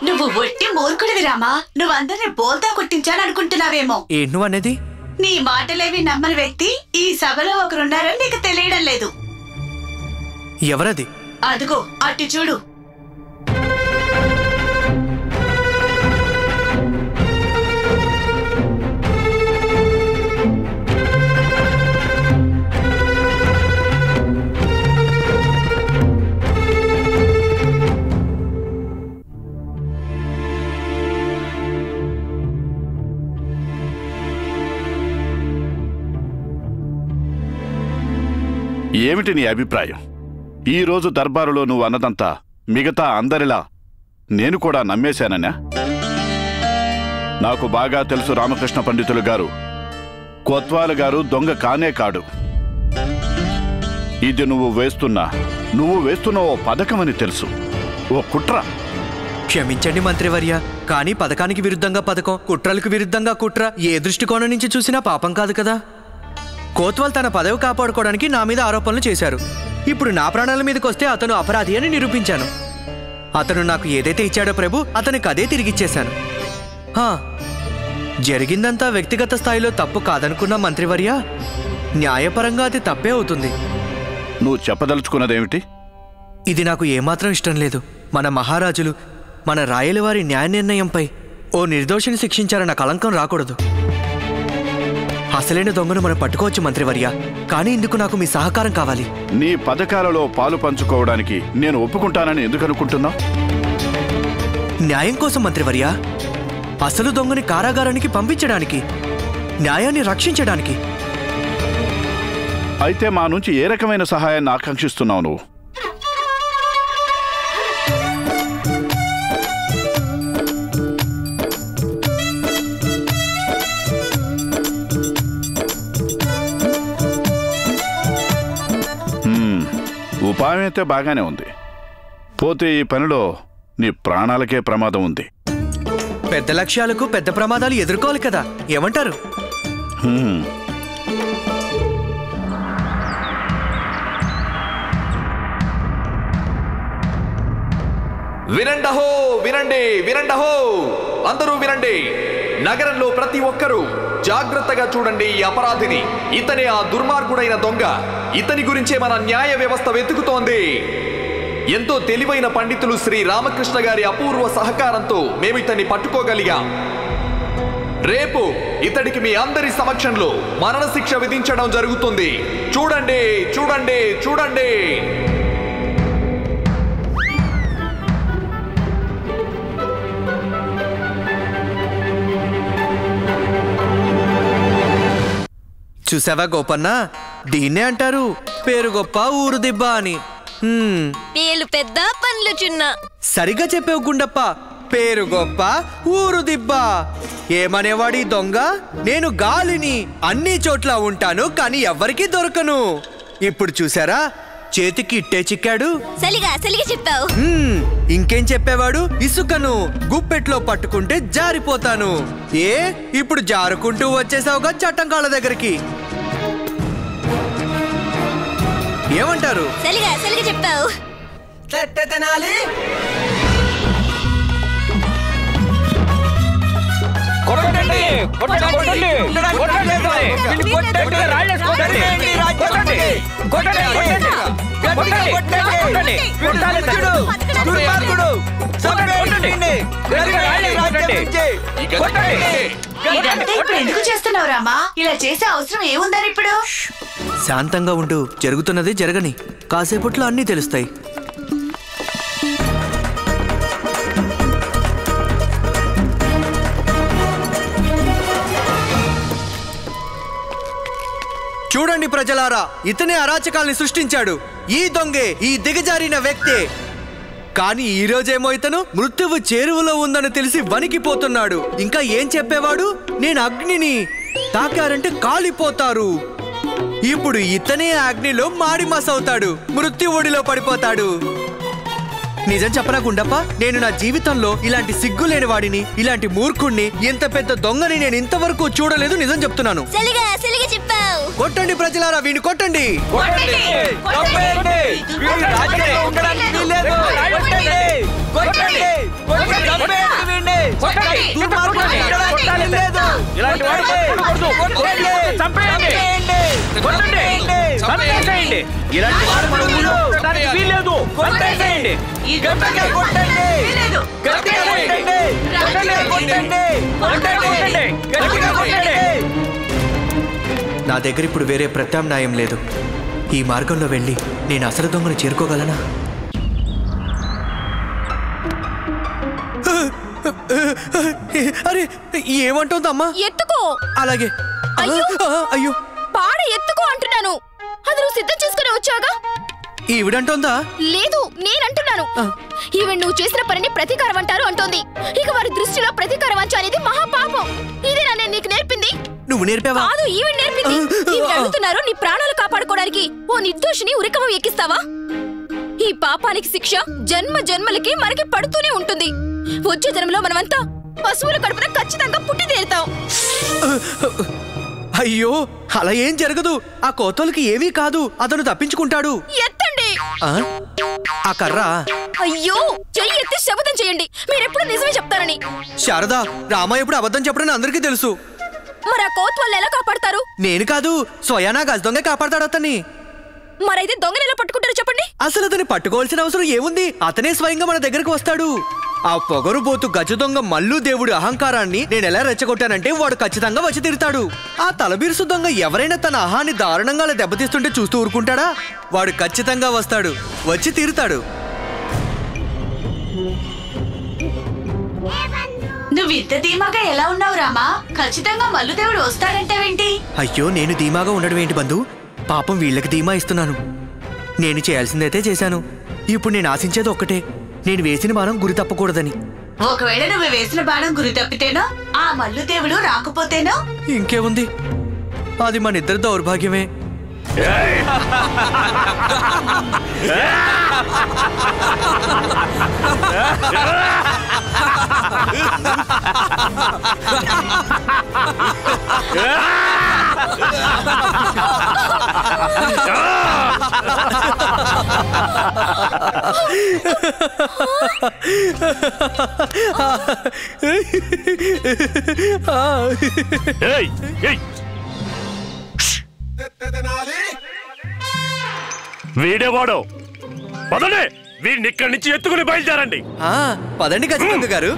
నువ్వు ఒట్టి మూర్ఖుడివి రామా. నువ్వు అందరిని బోల్తా కొట్టించాలనుకుంటున్నావేమో. ఏంటి నువ్వు అనేది? నీ మాటలేవి నమ్మని వ్యక్తి ఈ సభలో ఒకరున్నారని నీకు తెలియడం లేదు. ఎవరది? అదుగో అటు చూడు. ఏమిటి నీ అభిప్రాయం? ఈరోజు దర్బారులో నువ్వు అన్నదంతా మిగతా అందరిలా నేను కూడా నమ్మేశానన్నా? నాకు బాగా తెలుసు రామకృష్ణ పండితులు గారు, కొత్వాల్ గారు దొంగ కానే కాడు. ఇది నువ్వు వేస్తున్న ఓ పథకమని తెలుసు, ఓ కుట్ర. క్షమించండి మంత్రివర్య, కానీ పథకానికి విరుద్ధంగా పథకం, కుట్రలకు విరుద్ధంగా కుట్ర ఏ దృష్టికోణం నుంచి చూసినా పాపం కాదు కదా. కోత్వాల్ తన పదవి కాపాడుకోవడానికి నా మీద ఆరోపణలు చేశారు. ఇప్పుడు నా ప్రాణాల మీదకి వస్తే అతను అపరాధి అని నిరూపించాను. అతను నాకు ఏదైతే ఇచ్చాడో ప్రభు, అతనికి అదే తిరిగిచ్చేశాను. జరిగిందంతా వ్యక్తిగత స్థాయిలో తప్పు కాదనుకున్న మంత్రివర్య, న్యాయపరంగా అది తప్పే అవుతుంది. నువ్వు చెప్పదలుచుకున్నదేమిటి? ఇది నాకు ఏమాత్రం ఇష్టం లేదు. మన మహారాజులు, మన రాయలవారి న్యాయ నిర్ణయంపై ఓ నిర్దోషిని శిక్షించారన్న కళంకం రాకూడదు. అసలైన దొంగను మనం పట్టుకోవచ్చు మంత్రివర్య, కానీ ఇందుకు నాకు మీ సహకారం కావాలి. నీ పథకాలలో పాలు పంచుకోవడానికి నేను ఒప్పుకుంటానని ఎందుకు అనుకుంటున్నావు? న్యాయం కోసం మంత్రివర్య, అసలు దొంగని కారాగారానికి పంపించడానికి, న్యాయాన్ని రక్షించడానికి. అయితే మా నుంచి ఏ రకమైన సహాయాన్ని ఆకాంక్షిస్తున్నావు నువ్వు? ఉపాయం అయితే బాగానే ఉంది, పోతే ఈ పనిలో నీ ప్రాణాలకే ప్రమాదం ఉంది. పెద్ద లక్ష్యాలకు పెద్ద ప్రమాదాలు ఎదుర్కోవాలి కదా, ఏమంటారు? వినండహో, వినండి, వినండహో, అందరూ వినండి. నగరంలో ప్రతి ఒక్కరూ జాగ్రత్తగా చూడండి ఈ అపరాధిని. ఇతనే ఆ దుర్మార్గుడైన దొంగ. ఇతని గురించే మన న్యాయ వ్యవస్థ వెతుకుతోంది. ఎంతో తెలివైన పండితులు శ్రీ రామకృష్ణ గారి అపూర్వ సహకారంతో మేము ఇతన్ని పట్టుకోగలిగాం. రేపు ఇతడికి మీ అందరి సమక్షంలో మరణశిక్ష విధించడం జరుగుతుంది. చూడండి, చూడండి, చూడండి. చూసావా గోపన్న, దీన్నే అంటారు పేరు గొప్ప ఊరు దిబ్బ అని. పేలు పెద్ద పనులు చిన్న. సరిగా చెప్పావు గుండప్ప, పేరు గొప్ప ఊరు దిబ్బ. ఏమనేవాడి దొంగ? నేను గాలిని, అన్ని చోట్ల ఉంటాను కానీ ఎవ్వరికీ దొరకను. ఇప్పుడు చూసారా, చేతికి ఇట్టే చిక్కాడు. సరిగా చెప్పావు. ఇంకేం చెప్పేవాడు? ఇసుకను గుప్పెట్లో పట్టుకుంటే జారిపోతాను. ఇప్పుడు జారుకుంటూ వచ్చేసావుగా చట్టం కాళ్ళ దగ్గరికి. ఏమంటారు? సరిగా చెప్పావు. ఎందుకు చేస్తున్నావు రామా? ఇలా చేసే అవసరం ఏముందని ఇప్పుడు? శాంతంగా ఉండు, జరుగుతున్నది జరగని. కాసేపట్లో అన్నీ తెలుస్తాయి. చూడండి ప్రజలారా, ఇతనే అరాచకాల్ని సృష్టించాడు. ఈ దొంగే, ఈ దిగజారిన వ్యక్తే. కానీ ఈ రోజేమో ఇతను మృత్యువు చేరువలో ఉందని తెలిసి వణికిపోతున్నాడు. ఇంకా ఏం చెప్పేవాడు? నేను అగ్నిని తాకారంటే కాలిపోతారు. ఇప్పుడు ఇతనే అగ్నిలో మాడి మసవుతాడు, మృత్యు ఒడిలో పడిపోతాడు. నిజం చెప్పనా గుండప్ప, నేను నా జీవితంలో ఇలాంటి సిగ్గు లేని వాడిని, ఇలాంటి మూర్ఖుణ్ణి, ఇంత పెద్ద దొంగని నేను ఇంతవరకు చూడలేదు. నిజం చెప్తున్నాను. చెప్పావు. కొట్టండి ప్రజలారా, వీడిని కొట్టండి. నా దగ్గర ఇప్పుడు వేరే ప్రత్యామ్నాయం లేదు. ఈ మార్గంలో వెళ్ళి నేను అసలు దొంగను చేరుకోగలనా? అరే ఏమంటుందమ్మా? ఎత్తుకో. అలాగే. అయ్యో పాడ ఎత్తుకో అంటున్నాను. అది నువ్వు సిద్ధం చేసుకుని వచ్చాగా. ఈవిడంటోందా? లేదు, నేనంటున్నాను. ఈవిడ నువ్వు చేసిన పనిని ప్రతీకారం అంటారు అంటోంది. ఇక వారి దృష్టిలో ప్రతీకారం అనేది మహాపాపం. ఇదేనా నేను నీకు నేర్పింది? నువ్వు నేర్పావా? కాదు, ఈవిడ నేర్పింది. ఈవిడ అడుగుతున్నారు, నీ ప్రాణాలు కాపాడుకోవడానికి ఓ నిర్దోషిని ఉరికవం ఎక్కిస్తావా? ఈ పాపానికి శిక్ష జన్మ జన్మలకి మనకి పడుతూనే ఉంటుంది. వచ్చే జన్మలో మనమంతా పశువుల కడుపున ఖచ్చితంగా పుట్టి తీరుతాం. అయ్యో, అలా ఏం జరగదు. ఆ కోతలకి ఏమీ కాదు, అతను తప్పించుకుంటాడు. ఎత్తండి ఆ కర్ర. అయ్యో, చెయ్యి ఎత్తి శపథం చేయండి, మీరెప్పుడు నిజమే చెప్తారని. శారదా, రామ ఎప్పుడు అబద్ధం చెప్పడని అందరికీ తెలుసు. మరి ఆ కోత్ వాళ్ళు ఎలా కాపాడతారు? నేను కాదు, స్వయానా గజదొంగ కాపాడతాడు అతన్ని. మరైతే దొంగని ఎలా పట్టుకుంటారో చెప్పండి. అసలు అతన్ని పట్టుకోవాల్సిన అవసరం ఏముంది? అతనే స్వయంగా మన దగ్గరకు వస్తాడు. ఆ పొగరుబోతు గజ దొంగ మల్లు దేవుడి అహంకారాన్ని నేను ఎలా రెచ్చగొట్టానంటే వాడు ఖచ్చితంగా వచ్చి తీరుతాడు. ఆ తలబిరుసు దొంగ ఎవరైనా తన అహాన్ని దారుణంగా దెబ్బతీస్తుంటే చూస్తూ ఊరుకుంటాడా? వాడు ఖచ్చితంగా వస్తాడు, వచ్చి తీరుతాడు. నువ్వు ఇంత ధీమాగా ఎలా ఉన్నావు రామా? ఖచ్చితంగా మల్లుదేవుడు వస్తాడంటావేంటి? అయ్యో, నేను ధీమాగా ఉండడం ఏంటి బంధు? పాపం వీళ్ళకి ధీమా ఇస్తున్నాను. నేను చేయాల్సిందైతే చేశాను. ఇప్పుడు నేను ఆశించేది ఒక్కటే, నేను వేసిన బాణం గురి తప్పకూడదని. ఒకవేళ నువ్వు వేసిన బాణం గురి తప్పితేనో, ఆ మల్లుదేవుడు రాకపోతేనో? ఇంకేముంది, అది మన ఇద్దరి దౌర్భాగ్యమే. వీడేవాడో? పదండి, వీడిని ఇక్కడి నుంచి ఎత్తుకుని బయలుదేరండి. పదండి గజదొంగ గారు.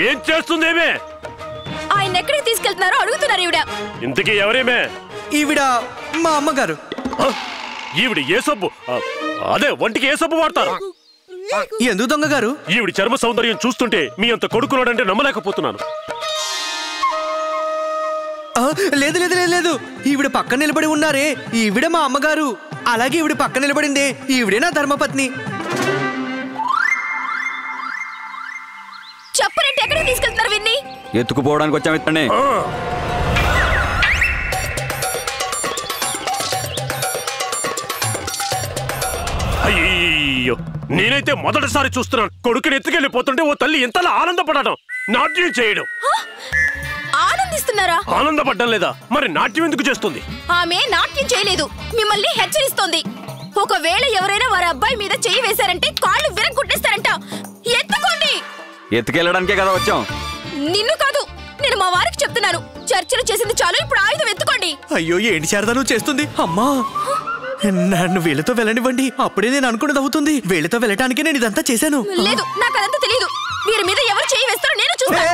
ఏం చేస్తుందేమే? ఆయన ఎక్కడికి తీసుకెళ్తున్నారో అడుగుతున్నారు ఈవిడ. ఇంతకీ ఎవరేమే? ఈవిడ మా అమ్మగారు. ఈవిడ ఏ సబ్బు? అదే వంటికి ఏ సబ్బు వాడతారు? ఎందుకు దొంగ గారు? ఈవిడ చర్మ సౌందర్యం చూస్తుంటే మీ అంత కొడుకున్నాడంటే నమ్మలేకపోతున్నాను. లేదు లేదు లేదు లేదు, ఈవిడ పక్కన నిలబడి ఉన్నారే, ఈవిడ మా అమ్మగారు. అలాగే ఈవిడ పక్కన నిలబడిందే, ఈవిడే నా ధర్మపత్ని. చెప్పరంటే ఎక్కడికి తీసుకెళ్తున్నారు వీరిని? ఎత్తుకుపోవడానికి వచ్చాం. ఇతనే అయ్యో, నేనైతే మొదటిసారి చూస్తున్నాను కొడుకుని ఎత్తుకెళ్ళిపోతుంటే ఓ తల్లి ఎంతలా ఆనందపడడం, నాట్యం చేయడం. ఆనందిస్తున్నారా? ఆనందపడ్డం లేదా? మరి నాట్యం ఎందుకు చేస్తుంది? ఆమె నాట్యం చేయలేదు, మిమ్మల్ని హెచ్చరిస్తోంది. ఒకవేళ ఎవరైనా వారి అబ్బాయి మీద చెయ్యి వేశారంటే కాళ్ళు విరగొట్టేస్తారంట. ఎత్తుకోండి. ఎత్తుకెళ్ళడానికే కదా వచ్చాం. నిన్ను కాదు, నేను మా వారికి చెప్తున్నాను. చర్చలు చేసింది చాలు, ఇప్పుడు ఆయుధం ఎత్తుకోండి. అయ్యో, ఏంటి శారదా నువ్వు చేస్తుంది? అమ్మా, నన్ను వీళ్ళతో వెళ్ళనివ్వండి, అప్పుడే నేను అనుకున్నది అవుతుంది. వీళ్ళతో వెళ్ళటానికి నేను ఇదంతా చేశాను. లేదు, నాకు అదంతా తెలియదు. వీరి మీద ఎవరు చెయ్యి వేస్తారో నేను చూస్తాను.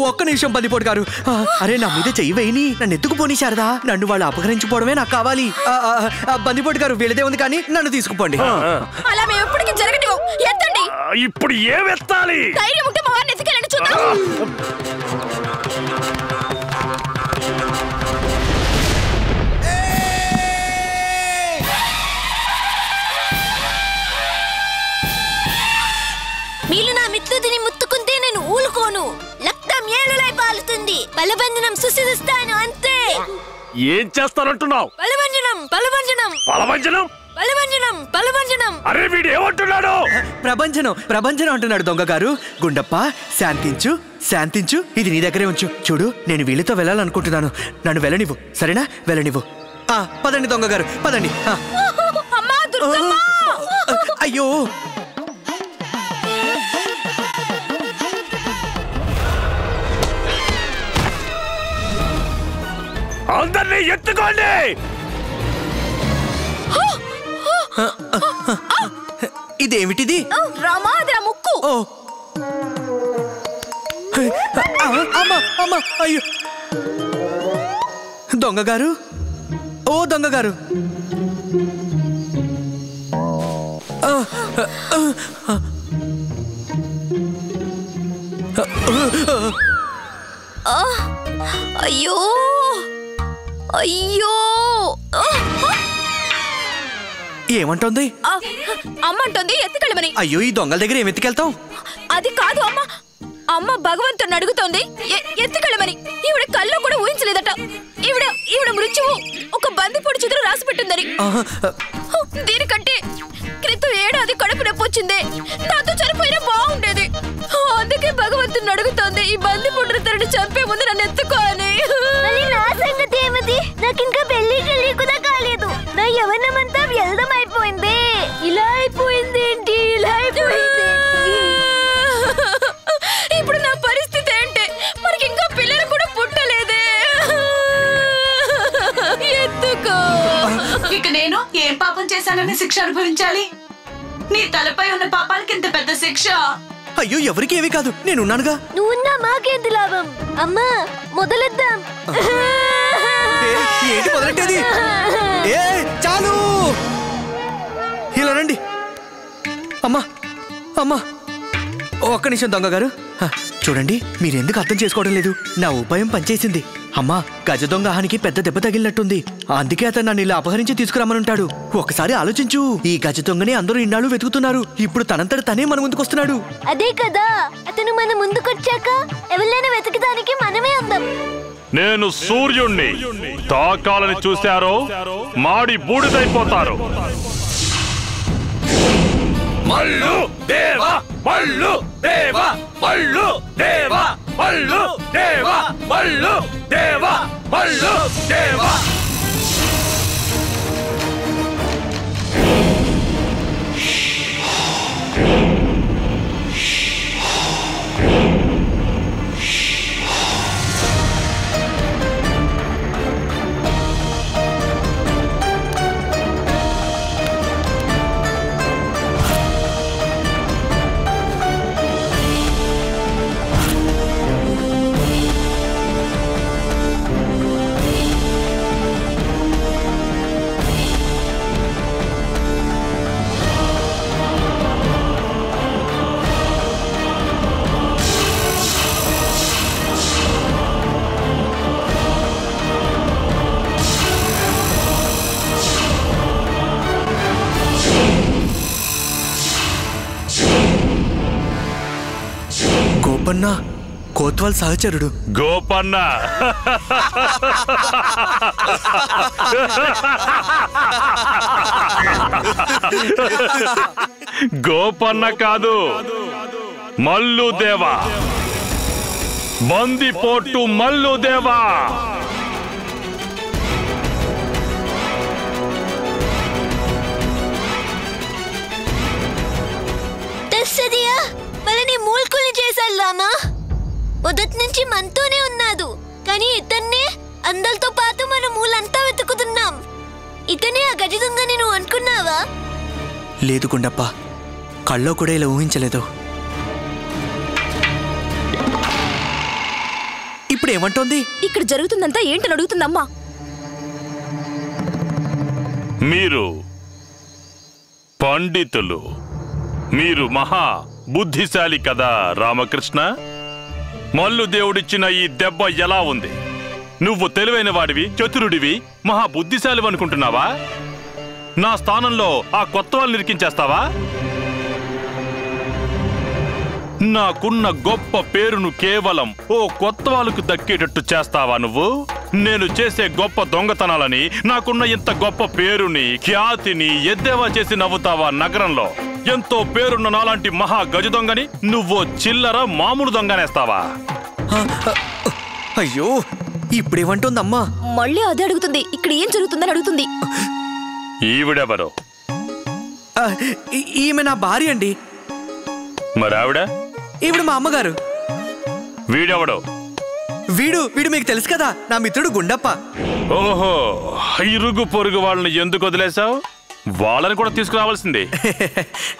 ఒక్క నిమిషం బందిపోటు గారు. అరే, నా మీద చెయ్యి వేయని, నన్ను ఎత్తుకుపోని శారదా. నన్ను వాళ్ళు అపహరించుకోవడమే నాకు కావాలి. బందిపోటు గారు, వీళ్ళదే ఉంది కానీ నన్ను తీసుకుపోండి. అలా మేము ఎప్పటికీ జరగనివ్వం. ఎత్తండి. ఇప్పుడు ఏం ఎత్తాలి? ధైర్యం ఉంటే మా వారిని ఎత్తుకెళ్ళండి, చూద్దాం. వీళ్ళు నా మిత్రుడిని ముత్తుకుంటే నేను ఊలుకోను. రక్తం ఏలులై పాలుతుంది. బలబంధనం సుసిస్తాను అంతే. ఏం చేస్తానంటున్నావు? బలవంజనం బలవంజనం బలవంజనం బలవంజనం బలవంజనం. అరే వీడు ఏమంటున్నాడు? ప్రభంజనం ప్రభంజనం అంటున్నాడు దొంగ గారు. గుండప్ప శాంతించు శాంతించు, ఇది నీ దగ్గరే ఉంచు. చూడు, నేను వీళ్ళతో వెళ్ళాలనుకుంటున్నాను, నన్ను వెళ్ళనివ్వు, సరేనా? వెళ్ళనివ్వు. పదండి దొంగ గారు, పదండి. అయ్యో, అందరినీ ఎత్తుకోండి. ఇదేమిటిది? రామాద్ర ముక్కు. అమ్మా, అయ్యో. దొంగ గారు, ఓ దొంగ గారు. అయ్యో అయ్యో. ఏమంటుంది? అమ్మంటుంది ఎత్తుకెళ్ళమని. అయ్యో, ఈ దొంగల దగ్గర ఏం ఎత్తుకెళ్తాం? అది కాదు అమ్మ, అమ్మ భగవంతుని అడుగుతోంది ఎత్తుకెళ్ళమని. ఈవిడ కల్లో కూడా ఊహించలేదట ఈవిడ మృత్యువు ఒక బందిపోటు చేతులు రాసి పెట్టిందని. దీనికంటే క్రితం ఏడాది కడుపు నొప్పి వచ్చింది, నాతో చనిపోయినా బాగుండేది. అందుకే భగవంతుని అడుగుతోంది ఈ బందిపోటు తనని చంపే ముందు నన్ను ఎత్తుకో అని. నా సంగతి ఏమిటి? నాకు ఇంకా పెళ్లి కూడా కాలేదు. నా యవ్వనమంతా వ్యర్థం అయిపోయింది. ఇలా అయిపోయింది ఏంటి? ఇలా అయిపోయింది. ఇప్పుడు నా పరిస్థితి ఏంటి? మనకి ఇంకా పిల్లలు కూడా పుట్టలేదే. ఎత్తుకో. ఇక నేను ఏం పాపం చేశానని శిక్ష అనుభవించాలి? నీ తలపై ఉన్న పాపాలకి ఇంత పెద్ద శిక్ష? అయ్యో, ఎవరికి ఏవి కాదు, నేనున్నానుగా. నువ్వున్నా మాకేంది లాభం? అమ్మా, మొదలెద్దాం. ఏంటి మొదలెట్టేది? చాలు, ఇలా రండి. అమ్మా అమ్మా, ఒక్క నిమిషం దొంగ గారు. చూడండి, మీరెందుకు అర్థం చేసుకోవడం లేదు? నా ఉపాయం పనిచేసింది. అమ్మా, గజ దొంగ హానికి పెద్ద దెబ్బ తగిలినట్టుంది, అందుకే అతను నన్ను ఇలా అపహరించి తీసుకురమ్మనుంటాడు. ఒకసారి ఆలోచించు, ఈ గజ దొంగని అందరూ ఇన్నాళ్ళు వెతుకుతున్నారు, ఇప్పుడు తనంతట తనే మన ముందుకు వస్తున్నాడు. అదే కదా, అతను మన ముందుకొచ్చాక ఎవరైనా వెతకడానికి మనమే అందం. నేను సూర్యుణ్ణి, తాకాలని చూశారో మాడి బూడిదైపోతారు. మల్లు దేవా, మల్లు దేవా, మల్లు దేవా, మల్లు దేవా, మల్లు దేవా, మల్లు దేవా. గోపన్న, కోత్వాల్ సహచరుడు. గోపన్న, గోపన్న కాదు, మల్లు దేవా, బందిపోటు మల్లు దేవా. వాళ్ళని మూల్కుల్ని చేశాలామా. మొదటి నుంచి మనతోనే ఉన్నాడు, కానీ ఇతన్నే అందరితో పాటు మన మూలంతా వెతుకుతున్నాం. ఇతనే ఆ గజ దొంగని నువ్వు అనుకున్నావా? లేదు గుండప్ప, కల్లో కూడా ఇలా ఊహించలేదు. ఇప్పుడు ఏమంటోంది? ఇక్కడ జరుగుతుందంతా ఏంటని అడుగుతుందమ్మా. మీరు పండితులు, మీరు మహా బుద్ధిశాలి కదా రామకృష్ణ. మల్లు దేవుడిచ్చిన ఈ దెబ్బ ఎలా ఉంది? నువ్వు తెలివైన వాడివి, చతురుడివి, మహా బుద్ధిశాలి అనుకుంటున్నావా? నా స్థానంలో ఆ కొత్త వాళ్ళు నిరికించేస్తావా? నాకున్న గొప్ప పేరును కేవలం ఓ కొత్త వాళ్ళకు దక్కేటట్టు చేస్తావా నువ్వు? నేను చేసే గొప్ప దొంగతనాలని, నాకున్న ఇంత గొప్ప పేరుని, ఖ్యాతిని ఎద్దేవా చేసి నవ్వుతావా? నగరంలో ఎంతో పేరున్న నాలాంటి మహా గజ దొంగని నువ్వు చిల్లర మామూలు దొంగనేస్తావా? అయ్యో, ఇప్పుడేమంటుందమ్మా? మళ్ళీ అదే అడుగుతుంది. ఇక్కడ ఏం జరుగుతుందని అడుగుతుంది. ఈవిడెవరు? ఈమె నా భార్య అండి. మరి ఆవిడ? ఈవిడ మా అమ్మగారు. వీడెవడు? వీడు మీకు తెలుసు కదా, నా మిత్రుడు గుండప్ప. ఓహో, ఇరుగు పొరుగు వాళ్ళని ఎందుకు వదిలేశావు? వాళ్ళని కూడా తీసుకురావాల్సింది.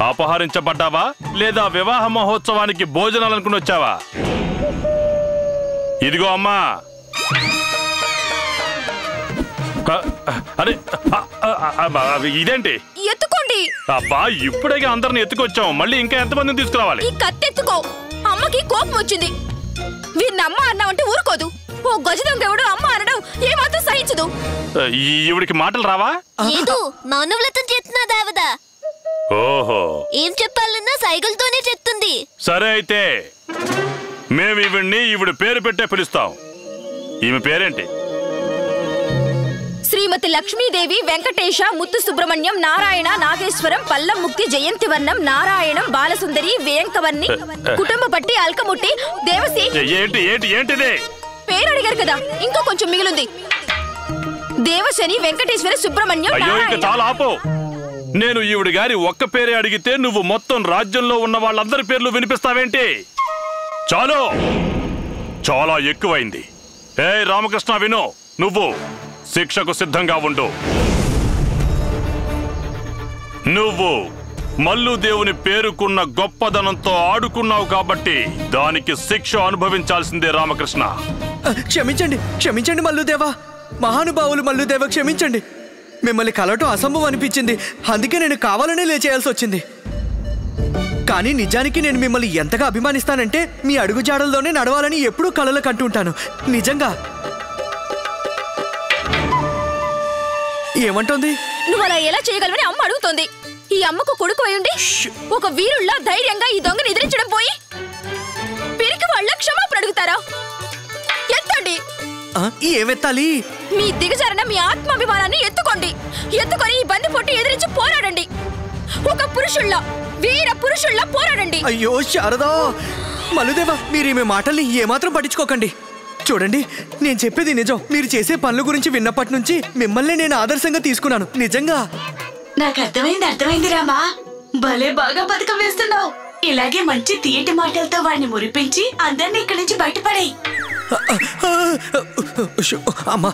అపహరించబడ్డావా లేదా వివాహ మహోత్సవానికి భోజనాలనుకుని వచ్చావా? ఇదిగో అమ్మా. అరే ఇదేంటి? ఎత్తుకోండి. అబ్బా, ఇప్పుడే అందరిని ఎత్తుకొచ్చాం, మళ్ళీ ఇంకా ఎంతమందిని తీసుకురావాలి? ఈ కత్తి ఎత్తుకో. అమ్మకి కోపం వచ్చింది. వీరిని అమ్మ అన్నావంటే ఊరుకోదు. ఓ గజ దొంగ ఎవడు అమ్మ అనడం ఏమాత్రం సహించదు. ఈవిడికి మాటలు రావా? లేదు, మానవలతం చేస్తున్నా దావదా. ఓహో, ఏం చెప్పాలన్నా సైకిల్తోనే చెప్తుంది. సరే అయితే మేము ఈవిడి పేరు పెట్టే పిలుస్తాం. ఈమె పేరేంటి? శ్రీమతి లక్ష్మీదేవి వెంకటేశ ముత్తు సుబ్రహ్మణ్యం నారాయణ నాగేశ్వరం పల్లం ముక్తి జయంతివర్ణం నారాయణం బాలసుందరి వేంకవర్ణి కుటుంబ పట్టి అల్కముట్టి దేవసి. ఏంటిది? పేరు అడిగారు కదా, ఇంకా కొంచెం మిగిలింది. దేవశని వెంకటేశ్వర సుబ్రహ్మణ్యం. అయ్యో, ఇంకా చాలా ఆపు. నేను ఈవిడ గారి ఒక్క పేరే అడిగితే నువ్వు మొత్తం రాజ్యంలో ఉన్న వాళ్ళందరి పేర్లు వినిపిస్తావేంటి? చాలు, చాలా ఎక్కువైంది. ఏ రామకృష్ణ, విను. నువ్వు శిక్షకు సిద్ధంగా ఉండు. నువ్వు మల్లుదేవుని పేరుకున్న గొప్పదనంతో ఆడుకున్నావు కాబట్టి దానికి శిక్ష అనుభవించాల్సిందే రామకృష్ణ. క్షమించండి మల్లుదేవా. మహానుభావులు మల్లుదేవ, క్షమించండి. మిమ్మల్ని కలవటం అసంభవం అనిపించింది, అందుకే నేను కావాలనే లేచేయాల్సి వచ్చింది. కానీ నిజానికి నేను మిమ్మల్ని ఎంతగా అభిమానిస్తానంటే మీ అడుగుజాడల్లోనే నడవాలని ఎప్పుడూ కలలు కంటుంటాను. నిజంగా. ఏమంటోంది? నువ్వు అలా ఎలా చేయగలవని అమ్మ అడుగుతోంది. ఈ అమ్మకు కొడుకు అయ్యుండి ఒక వీరుల్లా ధైర్యంగా ఈ దొంగని ఎదిరించడం పోయి పిరికి వాళ్ళ క్షమాపణ అడుగుతారా? ఎత్తండి. ఏమెత్తాలి? మీ దిగజారిన మీ ఆత్మాభిమానాన్ని ఎత్తుకోండి. ఎత్తుకొని ఈ బంది పొట్టి ఎదిరించి పోరాడండి. ఒక పురుషుల్లా, వీర పురుషుల్లా పోరాడండి. అయ్యో శారదా, మల్లుదేవా, మీరు ఈమె మాటల్ని ఏమాత్రం పట్టించుకోకండి. చూడండి, నేను చెప్పేది నిజం. మీరు చేసే పనుల గురించి విన్నప్పటి నుంచి మిమ్మల్ని నేను ఆదర్శంగా తీసుకున్నాను. నిజంగా. నాకు అర్థమైంది రామా. భలే బాగా పథకం వేస్తున్నావు. ఇలాగే మంచి తీయటి మాటలతో వాడిని మురిపించి అందరినీ ఇక్కడి నుంచి బయటపడే. అమ్మా,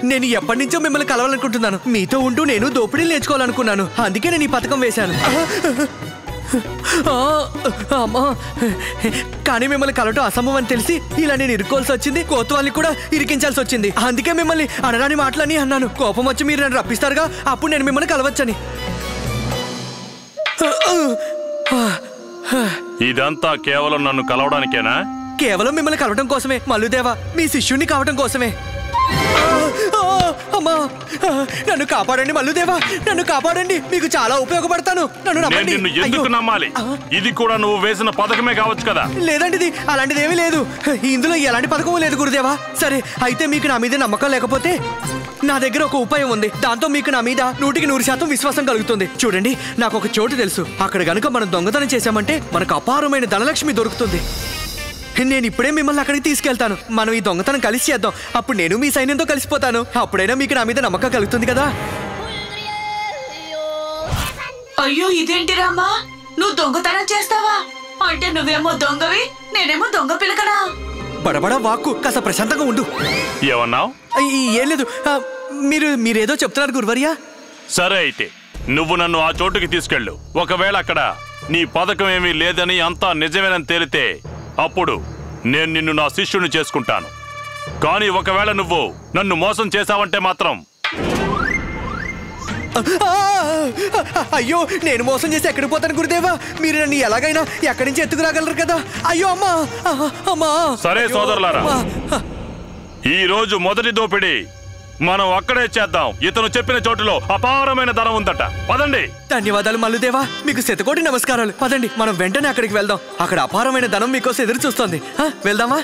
నేను ఎప్పటి నుంచో మిమ్మల్ని కలవాలనుకుంటున్నాను. మీతో ఉంటూ నేను దోపిడీలు నేర్చుకోవాలనుకున్నాను. అందుకే నేను ఈ పథకం వేశాను. అమ్మా, కానీ మిమ్మల్ని కలవటం అసంభవం అని తెలిసి ఇలా నేను ఇరుక్కోవాల్సి వచ్చింది. కోత్వాల్ని కూడా ఇరికించాల్సి వచ్చింది. అందుకే మిమ్మల్ని అనరాని మాటలని అన్నాను. కోపం వచ్చి మీరు నన్ను రప్పిస్తారుగా, అప్పుడు నేను మిమ్మల్ని కలవచ్చని. ఇదంతా కేవలం నన్ను కలవడానికేనా? కేవలం మిమ్మల్ని కలవడం కోసమే మల్లుదేవా, మీ శిష్యుణ్ణి కావటం కోసమే. అమ్మా, నన్ను కాపాడండి మల్లుదేవా, నన్ను కాపాడండి. మీకు చాలా ఉపయోగపడతాను. నన్ను నమ్మండి. నిన్ను ఎందుకు నమ్మాలి? ఇది కూడా నువ్వు వేసిన పథకమే కావచ్చు కదా. లేదండి, అలాంటిది ఏమీ లేదు. ఇందులో ఎలాంటి పథకం లేదు గురుదేవా. సరే అయితే మీకు నా మీద నమ్మకం లేకపోతే నా దగ్గర ఒక ఉపాయం ఉంది. దాంతో మీకు నా మీద 100% విశ్వాసం కలుగుతుంది. చూడండి, నాకు ఒక చోటు తెలుసు. అక్కడ గనుక మనం దొంగతనం చేశామంటే మనకు అపారమైన ధనలక్ష్మి దొరుకుతుంది. నేను ఇప్పుడే మిమ్మల్ని అక్కడికి తీసుకెళ్తాను. మనం ఈ దొంగతనం కలిసి చేద్దాం. అప్పుడు నేను మీ సైన్యంతో కలిసిపోతాను. అప్పుడైనా మీకు నా మీద నమ్మకం కలుగుతుంది కదా. అయ్యో, ఇదేంటి రామా, నువ్వు దొంగతనం చేస్తావా? అంటే నువ్వేమో దొంగవి, నేనేమో దొంగ పిలకనా? బడబడా వాక్కు, కాస్త ప్రశాంతంగా ఉండు. ఏమన్నావు? ఏం లేదు, మీరేదో చెప్తున్నారు గురువర్యా. సరే అయితే నువ్వు నన్ను ఆ చోటుకి తీసుకెళ్ళు. ఒకవేళ అక్కడ నీ పథకం ఏమీ లేదని అంతా నిజమేనని తేలితే అప్పుడు నేను నిన్ను నా శిష్యుని చేసుకుంటాను. కానీ ఒకవేళ నువ్వు నన్ను మోసం చేశావంటే మాత్రం. అయ్యో, నేను మోసం చేసి ఎక్కడికి పోతాను గురుదేవా? మీరు నన్ను ఎలాగైనా ఎక్కడి నుంచి ఎత్తుకురాగలరు కదా. అయ్యో అమ్మా, అమ్మా. సరే సోదరులారా, ఈ రోజు మొదటి దోపిడీ మనం అక్కడే చేద్దాం. ఇతను చెప్పిన చోటులో అపారమైన ధనం ఉందట. పదండి. ధన్యవాదాలు మల్లుదేవా, మీకు శతకోటి నమస్కారాలు. పదండి, మనం వెంటనే అక్కడికి వెళ్దాం. అక్కడ అపారమైన ధనం మీకోసం ఎదురు చూస్తోంది. వెళ్దామా?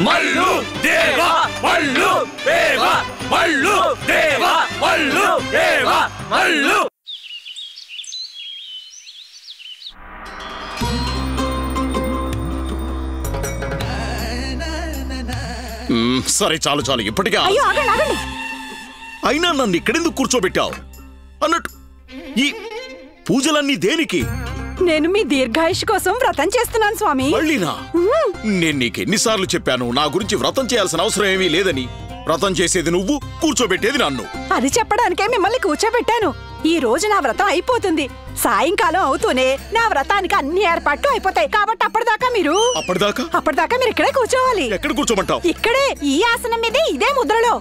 మల్లు దేవా మల్లు దేవా మల్లు దేవా మల్లు దేవా మల్లు. సరే చాలు చాలు ఇప్పటికే. అయినా నన్ను ఇక్కడెందుకు కూర్చోబెట్టావు అన్నట్టు ఈ పూజలన్నీ దేనికి? నేను మీ దీర్ఘాయుష్ కోసం వ్రతం చేస్తున్నాను స్వామి. మళ్ళీనా? నేను నీకెన్నిసార్లు చెప్పాను నా గురించి వ్రతం చేయాల్సిన అవసరం ఏమీ లేదని. వ్రతం చేసేది నువ్వు, కూర్చోబెట్టేది నన్ను. అది చెప్పడానికే మిమ్మల్ని కూర్చోబెట్టాను. ఈ రోజు నా వ్రతం అయిపోతుంది. సాయంకాలం అవుతూనే నా వ్రతానికి అన్ని ఏర్పాట్లు అయిపోతాయి. కాబట్టి అప్పటిదాకా మీరు ఇక్కడే కూర్చోవాలి. ఎక్కడ కూర్చోమంటావు? ఇక్కడే, ఈ ఆసనం మీదే, ఇదే ముద్రలో.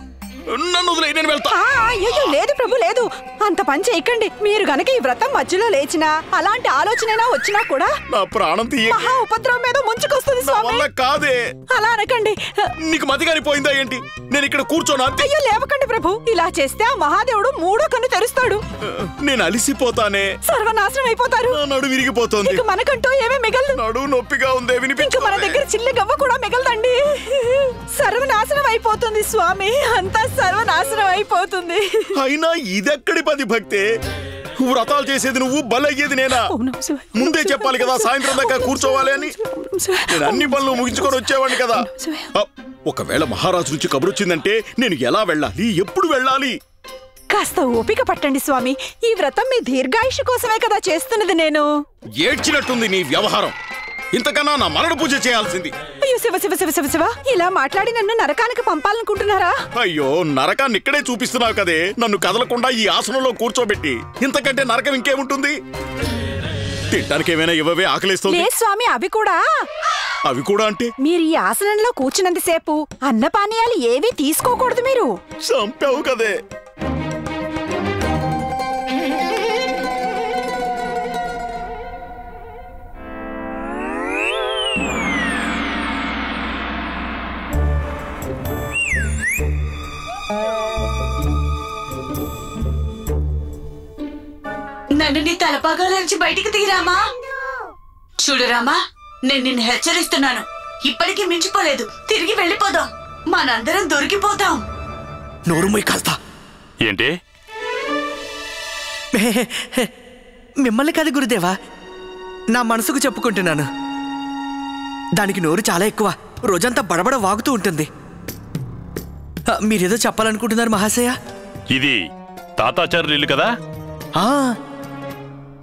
నన్ను వదిలే, నేను వెళ్తా. అయ్యో లేదు ప్రభు, లేదు. అంత పని చేయకండి. మీరు గనక ఈ వ్రతం మధ్యలో లేచినా, అలాంటి ఆలోచన వచ్చినా కూడా నా ప్రాణం మహా ఉపద్రవం మీద ముంచుకొస్తుంది స్వామి. కాదే, అలా అనకండి. నీకు మతిగానిపోయిందా ఏంటి? నేను ఇక్కడ కూర్చోనా? అయ్యో లేవకండి ప్రభు. ఇలా చేస్తే ఆ మహాదేవుడు మూడో కన్ను తెరుస్తాడు. నేను అలిసిపోతానే, సర్వనాశనం అయిపోతారు. నడు విరిగిపోతుంది. ఇక మనకంటూ ఏమీ మిగలదు. నడు నొప్పిగా ఉంది. ఇంక మన దగ్గర చిల్లి గవ్వ కూడా మిగలదండి. సర్వనాశనం అయిపోతుంది స్వామి, అంతా సర్వనాశనం అయిపోతుంది. అయినా ఇదెక్కడి పది భక్తే? వ్రతాలు చేసేది నువ్వు, బలయ్యేది నేనా? ముందే చెప్పాలి కదా సాయంత్రం దాకా కూర్చోవాలి అని. నేను అన్ని పనులు ముగించుకొని వచ్చేవాడిని కదా. ఒకవేళ మహారాజు నుంచి కబురొచ్చిందంటే నేను ఎలా వెళ్ళాలి, ఎప్పుడు వెళ్ళాలి? కాస్త ఓపిక పట్టండి స్వామి. ఈ వ్రతం మీ దీర్ఘాయుష్ కోసమే కదా చేస్తున్నది నేను. ఏడ్చినట్టుంది నీ వ్యవహారం. ఇంతకన్నా నా మరణ పూజ చేయాల్సింది. అయ్యో శివ శివ శివ శివ శివ, ఇలా మాట్లాడి నన్ను నరకానికి పంపాలనుకుంటున్నారా? అయ్యో, నరకాన్ని ఇక్కడే చూపిస్తున్నావు కదే, నన్ను కదలకుండా ఈ ఆసనంలో కూర్చోబెట్టి. ఇంతకంటే నరకం ఇంకేముంటుంది? తినడానికి ఏమైనా ఇవ్వవే, ఆకలిస్తుంది. స్వామి, అవి కూడా అంటే మీరు ఈ ఆసనంలో కూర్చున్నంతసేపు అన్నపానీయాలు ఏవీ తీసుకోకూడదు. మీరు చంపావు కదే. నన్ను నీ తలపాగాల నుంచి బయటికి తీరామా? చూడు రామా, నేను నిన్ను హెచ్చరిస్తున్నాను. ఇప్పటికీ మించిపోలేదు. తిరిగి వెళ్ళిపోదాం. మనందరం దొరికిపోతాం. నోరుమై కాస్తా. ఏంటి? మిమ్మల్ని కాదు గురుదేవా, నా మనసుకు చెప్పుకుంటున్నాను. దానికి నోరు చాలా ఎక్కువ, రోజంతా బడబడ వాగుతూ ఉంటుంది. మీరేదో చెప్పాలనుకుంటున్నారు మహాశయ? ఇది తాతాచార్యుల ఇల్లు కదా?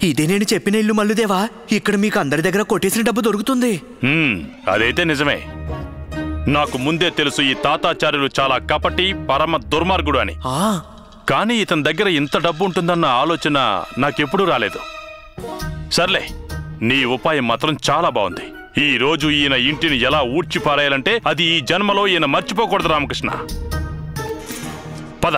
ఇదే నేను చెప్పిన ఇల్లు మల్లుదేవా. ఇక్కడ మీకు అందరి దగ్గర కొట్టేసిన డబ్బు దొరుకుతుంది. అదైతే నిజమే. నాకు ముందే తెలుసు ఈ తాతాచార్యులు చాలా కపటి, పరమ దుర్మార్గుడు అని. కానీ ఇతని దగ్గర ఇంత డబ్బు ఉంటుందన్న ఆలోచన నాకెప్పుడు రాలేదు. సర్లే, నీ ఉపాయం మాత్రం చాలా బాగుంది. ఈ రోజు ఈయన ఇంటిని ఎలా ఊడ్చి పారేయాలంటే అది ఈ జన్మలో ఈయన మర్చిపోకూడదు. రామకృష్ణ, పద.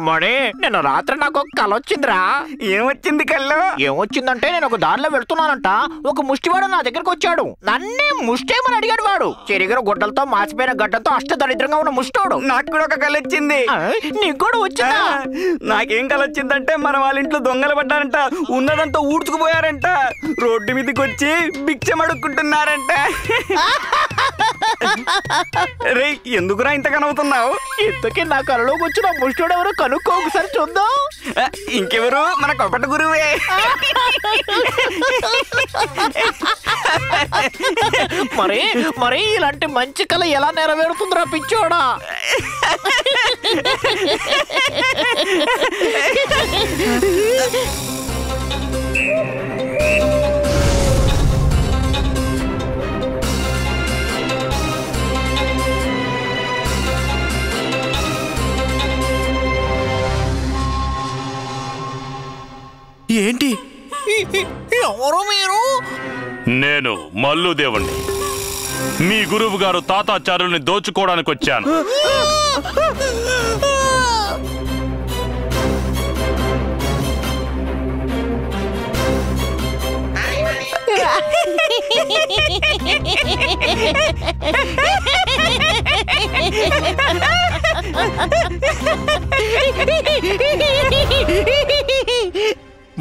మడే, నిన్న రాత్రి నాకు ఒక కల వచ్చిందిరా. ఏమొచ్చింది కల్లో? ఏమొచ్చిందంటే నేను ఒక దారిలో వెళ్తున్నానంట. ఒక ముష్టివాడు నా దగ్గరకు వచ్చాడు. నన్నే ముష్టేమని అడిగాడు. వాడు చెరిగిన గుడ్డలతో మాసిపోయిన గడ్డతో అష్టదరిద్రంగా ఉన్న ముష్టోడు. నాకు కూడా ఒక కల వచ్చింది. నీకు కూడా వచ్చిందా? నాకేం కల వచ్చిందంటే మన వాళ్ళ ఇంట్లో దొంగలు పడ్డారంట. ఉన్నదంతా ఊడ్చుకుపోయారంట. రోడ్డు మీదకి వచ్చి భిక్షం అడుక్కుంటున్నారంట. రే, ఎందుకురా ఇంత కనవుతున్నావు? ఇంతకీ నా కలలోకి వచ్చిన ముష్టోడు ఎవరో కనుక్కో, ఒకసారి చూద్దాం. ఇంకెవరు? మన కొప్పట గురువే. మరి ఇలాంటి మంచి కళ ఎలా నెరవేరుతుందిరా పిచ్చోడా? ఏంటి ఎవరు మీరు? నేను మల్లుదేవుణ్ణి. మీ గురువు గారు తాతాచార్యుల్ని దోచుకోవడానికి వచ్చాను.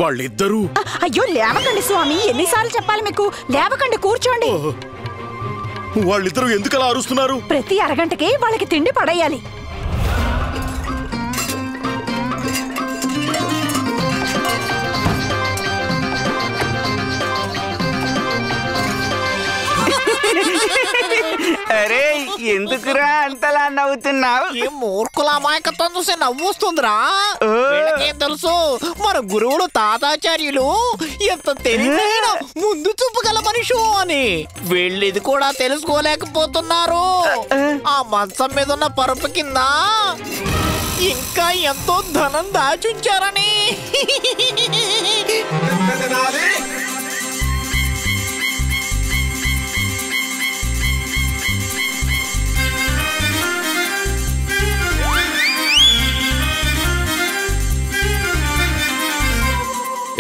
వాళ్ళిద్దరూ అయ్యో లేవకండి స్వామి, ఎన్నిసార్లు చెప్పాలి మీకు? లేవకండి, కూర్చోండి. వాళ్ళిద్దరూ ఎందుకలా అరుస్తున్నారు? ప్రతి అరగంటకి వాళ్ళకి తిండి పడేయాలి. అరే ఎందుకురా అంతలా నవ్వుతున్నావు? ఈ మూర్ఖుల అమాయకత్వం చూసి నవ్వు వస్తుందిరా. వీళ్ళకేం తెలుసు మన గురువులు తాతాచార్యులు ఎంత తెలివైన ముందు చూపగల మనిషి అని. వీళ్ళిది కూడా తెలుసుకోలేకపోతున్నారు. ఆ మంచం మీద ఉన్న పరుపు కింద ఇంకా ఎంతో ధనం దాచుంచారని.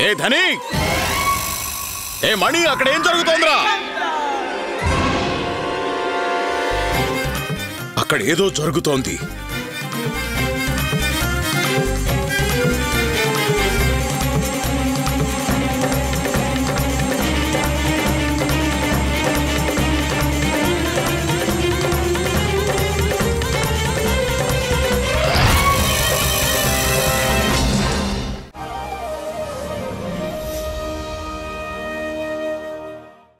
ఏ ధని, ఏ మణి, అక్కడ ఏం జరుగుతోందిరా? అక్కడ ఏదో జరుగుతోంది.